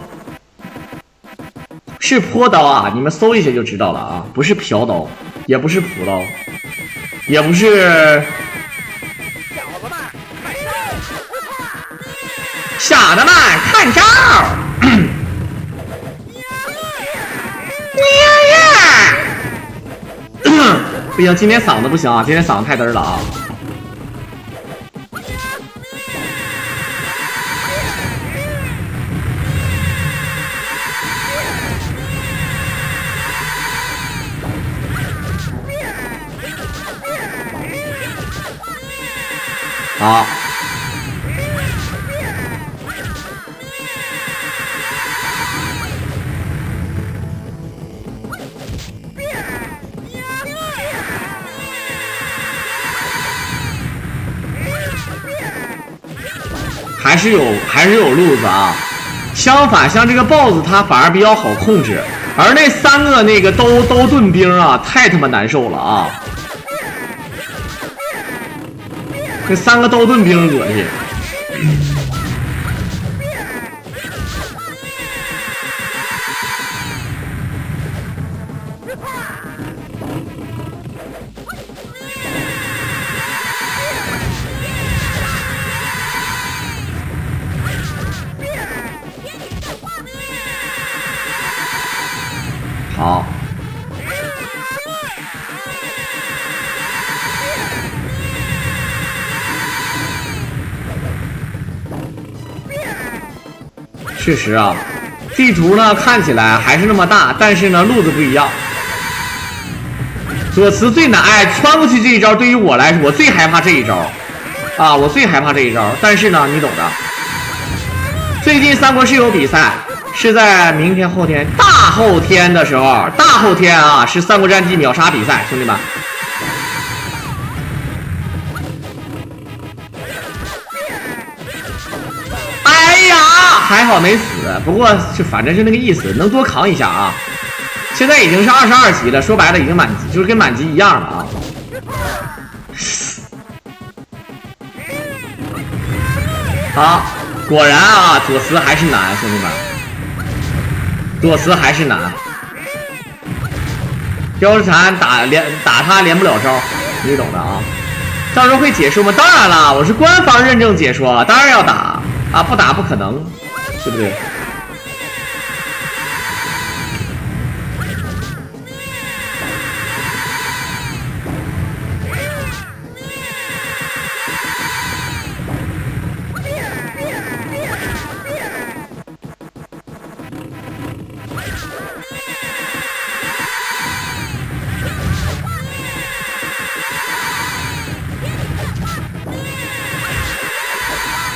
是坡刀啊，你们搜一下就知道了啊，不是瓢刀，也不是朴刀，也不是。小的们看招！不行，今天嗓子不行啊，今天嗓子太嘚了啊。好。还是有路子啊。相反，像这个 BOSS 它反而比较好控制，而那3个那个刀盾兵啊，太他妈难受了啊！这3个刀盾兵恶心。好，确实啊，地图呢看起来还是那么大，但是呢路子不一样。左慈最难，哎，穿过去这一招对于我来说，我最害怕这一招啊，我最害怕这一招。但是呢，你懂的。最近三国是有比赛。是在明天、后天、大后天的时候，大后天啊，是三国战记秒杀比赛，兄弟们。哎呀，还好没死，不过就反正是那个意思，能多扛一下啊。现在已经是22级了，说白了已经满级，就是跟满级一样了啊。好，果然啊，左慈还是难，兄弟们。左慈还是难，貂蝉打他连不了招，你懂的啊。到时候会解说吗？当然了，我是官方认证解说，当然要打啊，不打不可能，对不对？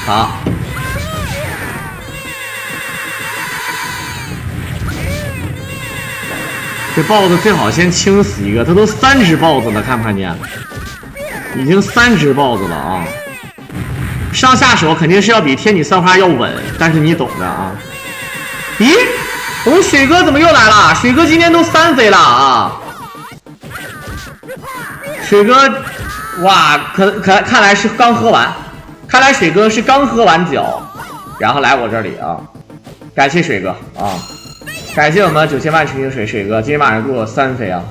好，这 BOSS 最好先清死一个，他都3只 BOSS 了，看不看见？已经3只 BOSS 了啊！上下手肯定是要比天女散花要稳，但是你懂的啊。咦，我们水哥怎么又来了？水哥今天都3飞了啊！水哥，哇，看来是刚喝完。看来水哥是刚喝完酒，然后来我这里啊，感谢水哥啊，感谢我们9000万纯净水哥，今天晚上给我3飞啊！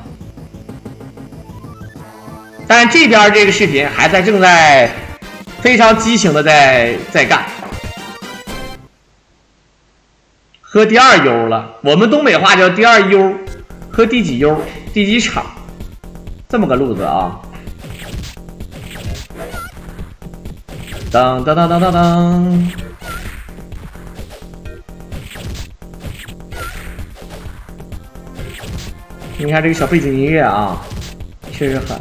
但这边这个视频还正在非常激情的在干，喝第2优了，我们东北话叫第2优，喝第几优，第几场，这么个路子啊！当当当当当当！你看这个小背景音乐啊，确实狠。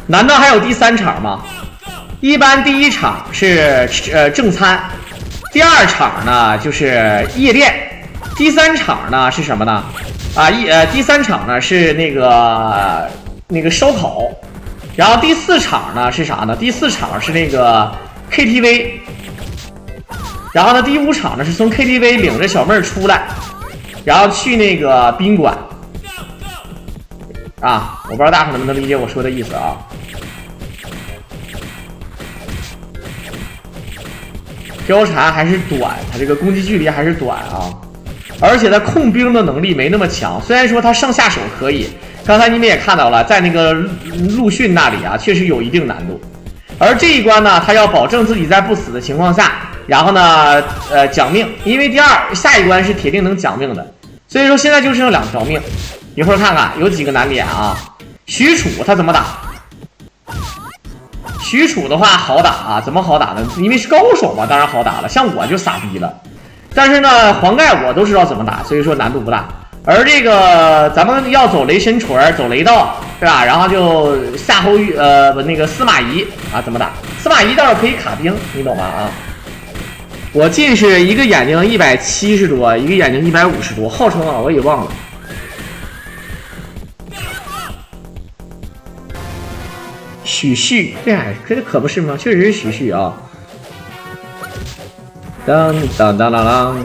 难道还有第3场吗？一般第1场是正餐，第2场呢就是夜店，第3场呢是什么呢？第3场呢是那个烧烤，然后第4场呢是啥呢？第4场是那个 KTV， 然后呢第5场呢是从 KTV 领着小妹儿出来，然后去那个宾馆啊，我不知道大伙能不能理解我说的意思啊。貂蝉还是短，它这个攻击距离还是短啊，而且它控兵的能力没那么强。虽然说它上下手可以，刚才你们也看到了，在那个陆逊那里啊，确实有一定难度。而这一关呢，他要保证自己在不死的情况下，然后呢，奖命，因为下一关是铁定能奖命的，所以说现在就剩2条命。一会儿看看有几个难点啊。许褚他怎么打？许褚的话好打啊，怎么好打呢？因为是高手嘛，当然好打了。像我就傻逼了，但是呢，黄盖我都知道怎么打，所以说难度不大。而这个咱们要走雷神锤，走雷道，是吧？然后就夏侯那个司马懿啊，怎么打？司马懿倒是可以卡兵，你懂吗？啊，我近视一个眼睛170多，一个眼睛150多，号称啊我也忘了。许旭，这可不是吗？确实是许旭啊！当当当当当。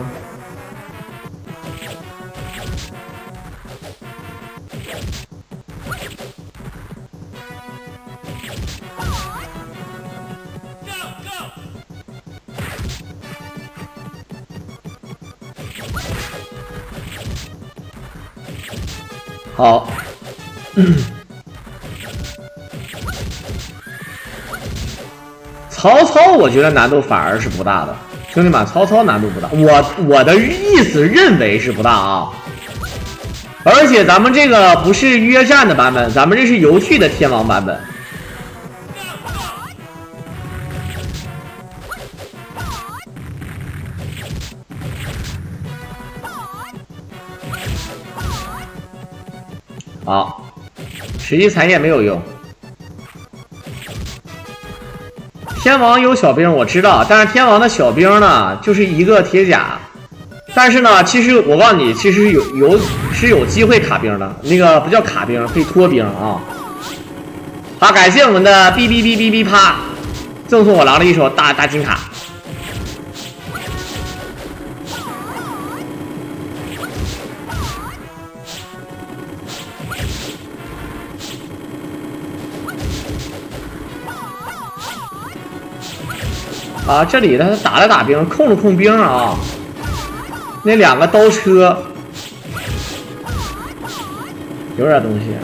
好。曹操我觉得难度反而是不大的，兄弟们，曹操难度不大，我的意思认为是不大啊。而且咱们这个不是约战的版本，咱们这是游戏的天王版本。好，实际残叶没有用。天王有小兵我知道，但是天王的小兵呢，就是一个铁甲。但是呢，其实我告诉你，其实是有机会卡兵的，那个不叫卡兵，可以拖兵啊。好，感谢我们的哔哔哔哔哔啪，赠送我狼的一手大金卡。啊，这里他打了打兵，控了控兵啊。那2个刀车有点东西啊。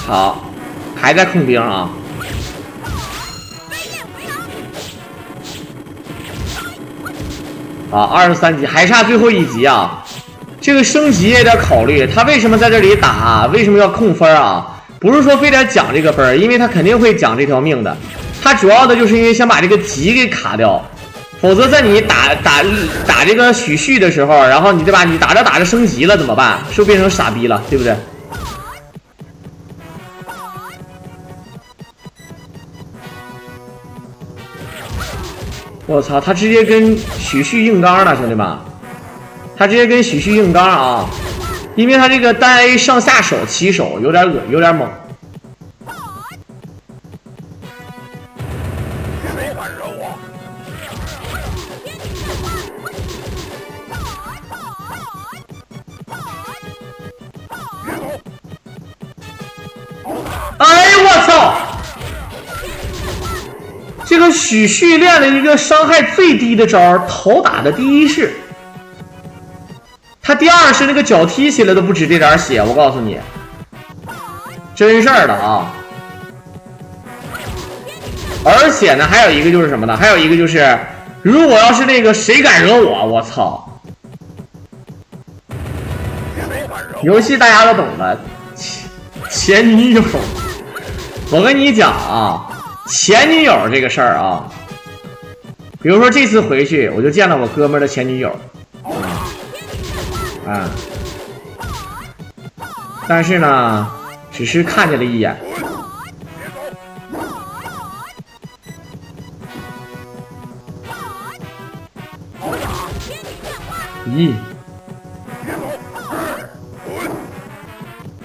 好，还在控兵啊。啊，23级还差最后1级啊！这个升级也得考虑，他为什么在这里打？为什么要控分啊？不是说非得讲这个分，因为他肯定会讲这条命的。他主要的就是因为想把这个级给卡掉，否则在你打这个许旭的时候，然后你对吧？你打着升级了怎么办？是不是变成傻逼了？对不对？我操，他直接跟许旭硬刚了，兄弟们，他直接跟许旭硬刚啊！因为他这个单 A 上下手起手有点有点猛。哎我操！这个许旭练了一个伤害最低的招，头打的第1式，他第2式那个脚踢起来都不止这点血，我告诉你，真事儿的啊！而且呢，还有一个就是什么呢？还有一个就是，如果要是那个谁敢惹我，我操！游戏大家都懂的，前女友，我跟你讲啊。前女友这个事儿啊，比如说这次回去，我就见了我哥们儿的前女友，但是呢，只是看见了一眼。咦，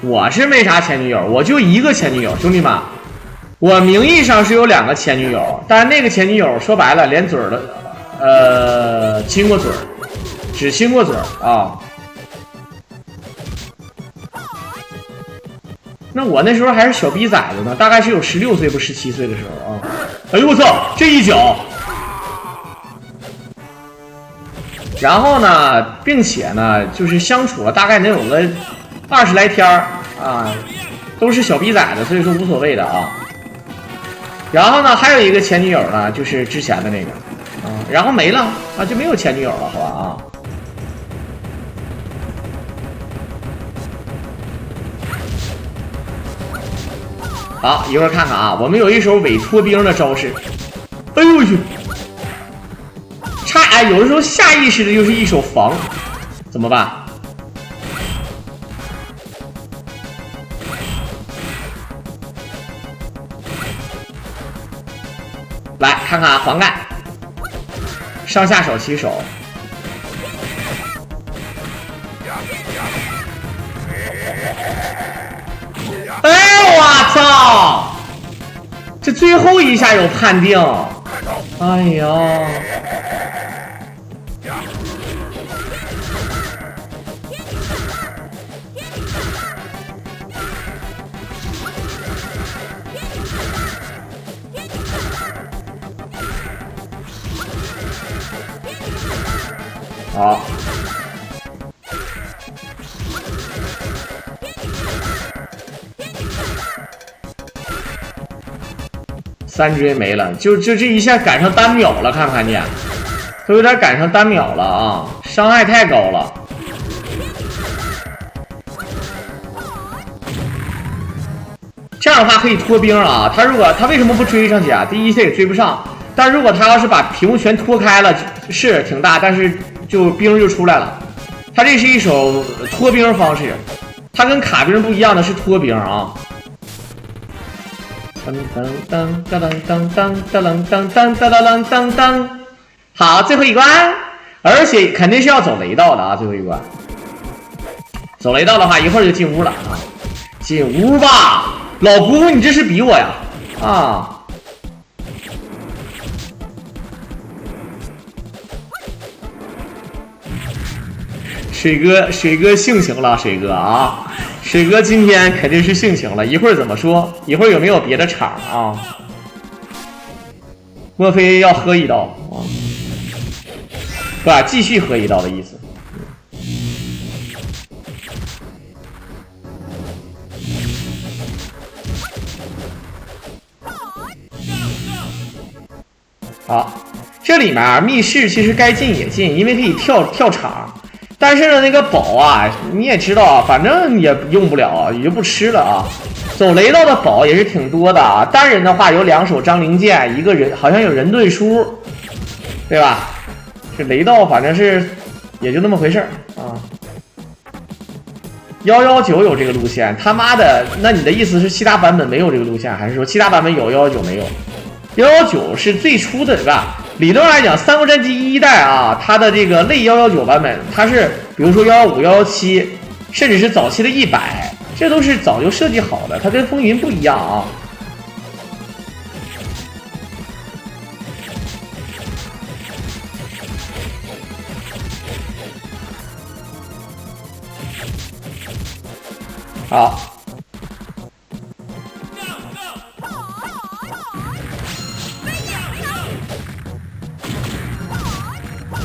我是没啥前女友，我就一个前女友，兄弟们，我名义上是有2个前女友，但是那个前女友说白了连嘴儿的，亲过嘴儿，只亲过嘴儿啊。那我那时候还是小逼崽子呢，大概是有16岁不17岁的时候啊。哎呦我操，这一脚！然后呢，并且呢，就是相处了大概能有个20来天啊，都是小逼崽子，所以说无所谓的啊。然后呢，还有一个前女友呢，就是之前的那个啊，然后没了啊，就没有前女友了，好吧啊。好，一会儿看看啊，我们有一手伪脱兵的招式。哎呦我去！有的时候下意识的就是一手防，怎么办？来看看黄盖，上下手起手。哎我操！这最后一下有判定，哎呀！好，3追没了，就这一下赶上单秒了，看没看见？都有点赶上单秒了啊，伤害太高了。这样的话可以脱兵啊，他为什么不追上去啊？第一他也追不上，但如果他要是把屏幕全脱开了，是挺大，但是就兵就出来了。他这是一手脱兵方式，他跟卡兵不一样的是脱兵啊。噔噔噔噔噔噔噔噔噔噔噔噔，好，最后一关，而且肯定是要走雷道的啊，最后一关。走雷道的话，一会儿就进屋了啊，进屋吧，老姑你这是比我呀啊！水哥性情了，水哥啊，水哥今天肯定是性情了。一会儿怎么说？一会儿有没有别的场啊？莫非要喝一刀啊？不，继续喝一刀的意思。好，这里面啊，密室其实该进也进，因为可以跳场。但是呢，那个宝啊，你也知道啊，反正也用不了，也就不吃了啊。走雷道的宝也是挺多的啊。单人的话有2手张灵剑，一个人好像有人盾书，对吧？这雷道反正是也就那么回事啊。119有这个路线，他妈的，那你的意思是其他版本没有这个路线，还是说其他版本有119没有？119是最初的，对吧？理论来讲，《三国战记》1代啊，它的这个类119版本，它是比如说115、117，甚至是早期的100，这都是早就设计好的，它跟风云不一样啊。好。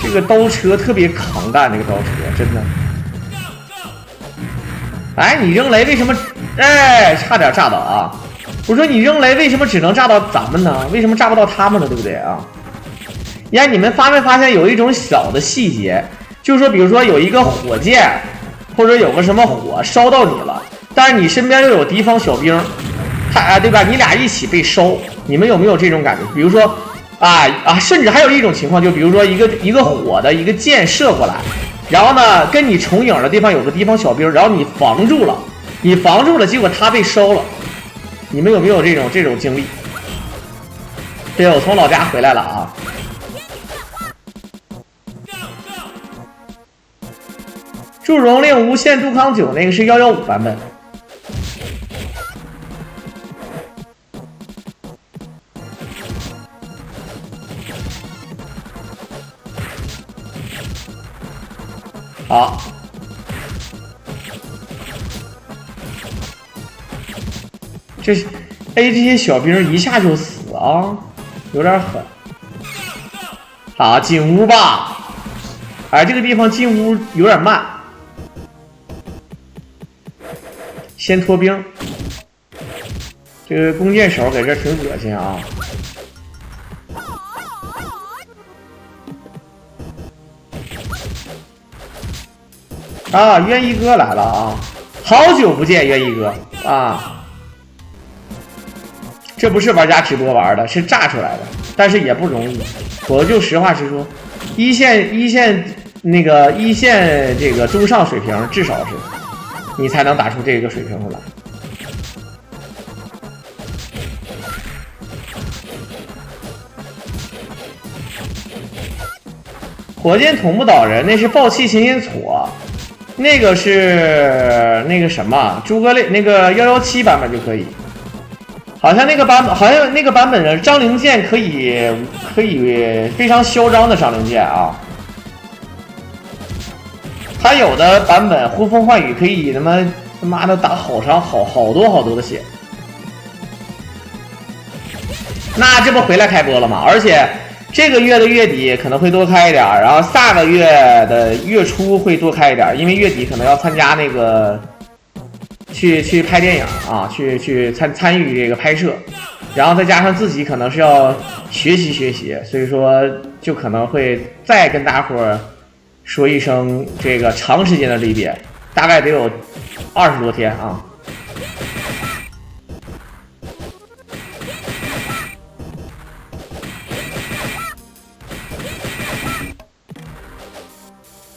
这个刀车特别扛干，这个刀车真的。哎，你扔雷为什么？哎，差点炸到啊！我说你扔雷为什么只能炸到咱们呢？为什么炸不到他们呢？对不对啊？呀，你们发没发现有一种小的细节，就是说，比如说有一个火箭，或者有个什么火烧到你了，但是你身边又有敌方小兵，对吧？你俩一起被烧，你们有没有这种感觉？比如说。甚至还有一种情况，就比如说一个火的一个箭射过来，然后呢跟你重影的地方有个敌方小兵，然后你防住了，结果他被烧了，你们有没有这种经历？对，我从老家回来了啊。祝融令无限杜康9那个是115版本。好，这 A 这些小兵一下就死啊，有点狠。好，进屋吧。哎，这个地方进屋有点慢，先拖兵。这个弓箭手在这挺恶心啊。啊，渊一哥来了啊！好久不见，渊一哥啊！这不是玩家直播玩的，是炸出来的，但是也不容易。我就实话实说，一线这个中上水平，至少是你才能打出这个水平出来。火箭筒不倒人，那是暴气行星挫。那个是那个什么诸葛亮那个117版本就可以，好像那个版本的张灵剑可以非常嚣张的张灵剑啊，他有的版本呼风唤雨可以他妈的打好伤好多的血，那这不回来开播了吗？而且这个月的月底可能会多开一点，然后下个月的月初会多开一点，因为月底可能要参加那个去拍电影啊，去参与这个拍摄，然后再加上自己可能是要学习，所以说就可能会再跟大伙儿说一声这个长时间的离别，大概得有20多天啊。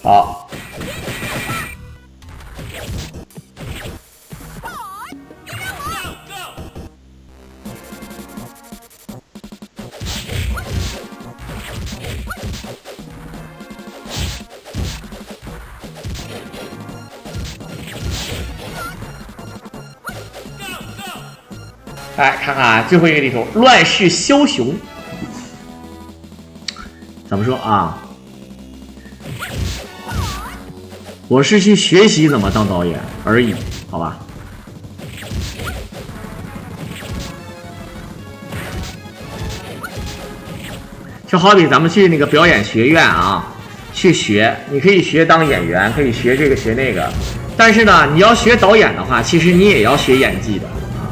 好，来看看最后一个地图，乱世枭雄。怎么说啊？我是去学习怎么当导演而已，好吧？就好比咱们去那个表演学院啊，去学，你可以学当演员，可以学这个学那个，但是呢，你要学导演的话，其实你也要学演技的啊。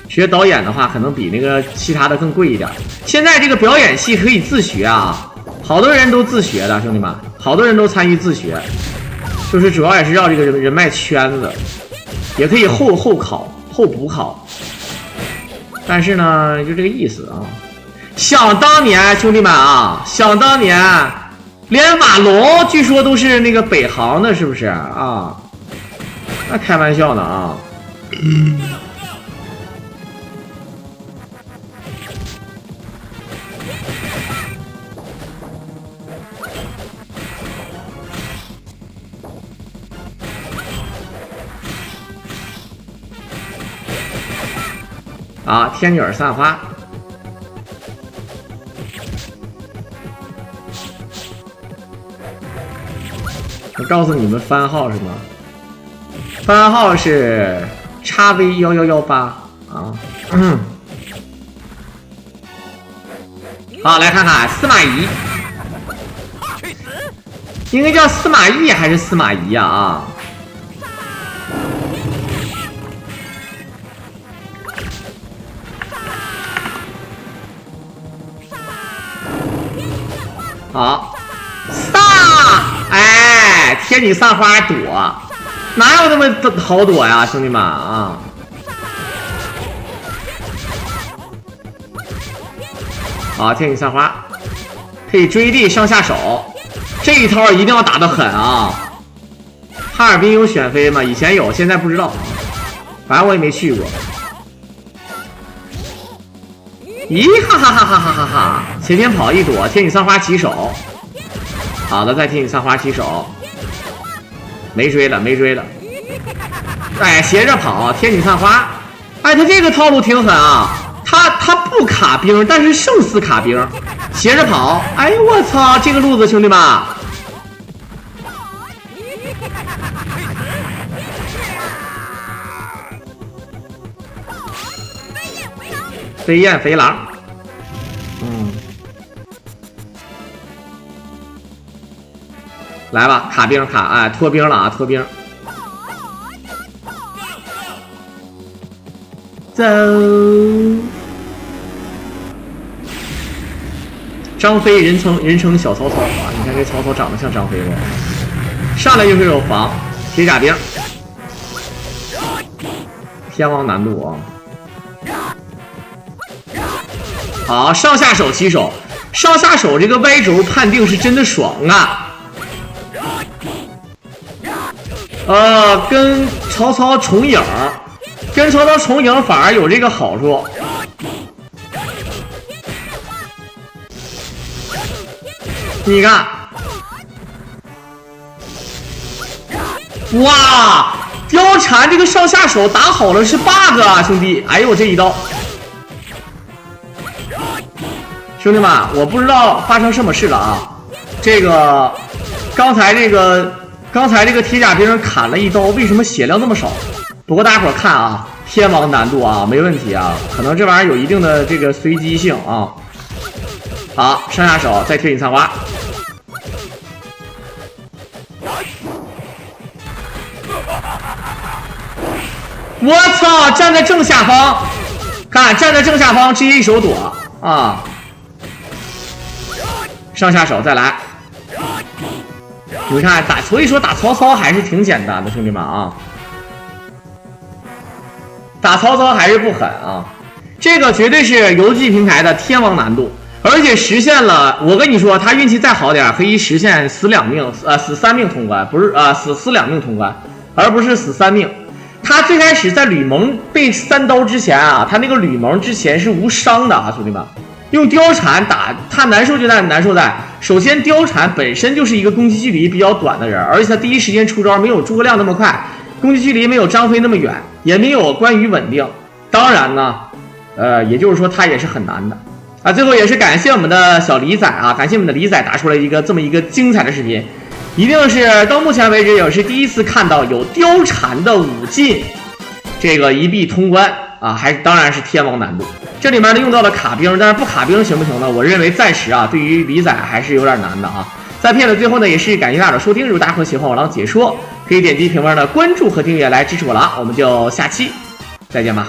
学导演的话，可能比那个其他的更贵一点。现在这个表演系可以自学啊。好多人都自学的，兄弟们，好多人都参与自学，就是主要也是绕这个人脉圈子，也可以后考、后补考，但是呢，就这个意思啊。想当年，兄弟们啊，想当年，连马龙据说都是那个北航的，是不是啊？那开玩笑呢啊。啊，天女儿散花，我告诉你们番号是吗？番号是XV1118啊。好，来看看司马懿，应该叫司马懿还是司马懿啊？好，哎，天女散花躲，哪有那么好躲呀，兄弟们啊！好，天女散花可以追地上下手，这一套一定要打得狠啊！哈尔滨有选妃吗？以前有，现在不知道，反正我也没去过。咦哈哈哈哈哈哈哈！前天跑一躲，天女散花起手。好的，再天女散花起手。没追了，没追了。哎，斜着跑，天女散花。哎，他这个套路挺狠啊，他不卡兵，但是胜似卡兵，斜着跑。哎呦我操，这个路子兄弟们。飞燕肥狼，来吧，卡兵卡，哎，脱兵了啊，脱兵，走。张飞人称小曹操啊，你看这曹操长得像张飞不？上来就是有防铁甲兵，天王难度啊。好，上下手起手，上下手这个 Y 轴判定是真的爽啊！跟曹操重影，反而有这个好处。你看，哇，貂蝉这个上下手打好了是 bug 啊，兄弟！哎呦，我这一刀。兄弟们，我不知道发生什么事了啊！这个刚才这个铁甲兵砍了一刀，为什么血量那么少？不过大家伙看啊，天王难度啊，没问题啊，可能这玩意儿有一定的这个随机性啊。好，上下手再贴你散花。我操！站在正下方，看站在正下方，直接一手躲啊！上下手再来，你看打，所以说打曹操还是挺简单的，兄弟们啊，打曹操还是不狠啊，这个绝对是游戏平台的天王难度，而且实现了，我跟你说，他运气再好点，可以实现死2命，死3命通关，不是死2命通关，而不是死3命。他最开始在吕蒙被3刀之前啊，他那个吕蒙之前是无伤的啊，兄弟们。用貂蝉打他难受就难受在，首先貂蝉本身就是一个攻击距离比较短的人，而且他第一时间出招没有诸葛亮那么快，攻击距离没有张飞那么远，也没有关羽稳定。当然呢，也就是说他也是很难的啊。最后也是感谢我们的小李仔啊，感谢我们的李仔打出了这么一个精彩的视频，一定是到目前为止也是第一次看到有貂蝉的武进这个一臂通关啊，当然是天王难度。这里面呢用到了卡兵，但是不卡兵行不行呢？我认为暂时啊，对于李仔还是有点难的啊。在片的最后呢，也是感谢大家的收听。如果大家喜欢我狼解说，可以点击屏幕上的关注和订阅来支持我狼。我们就下期再见吧。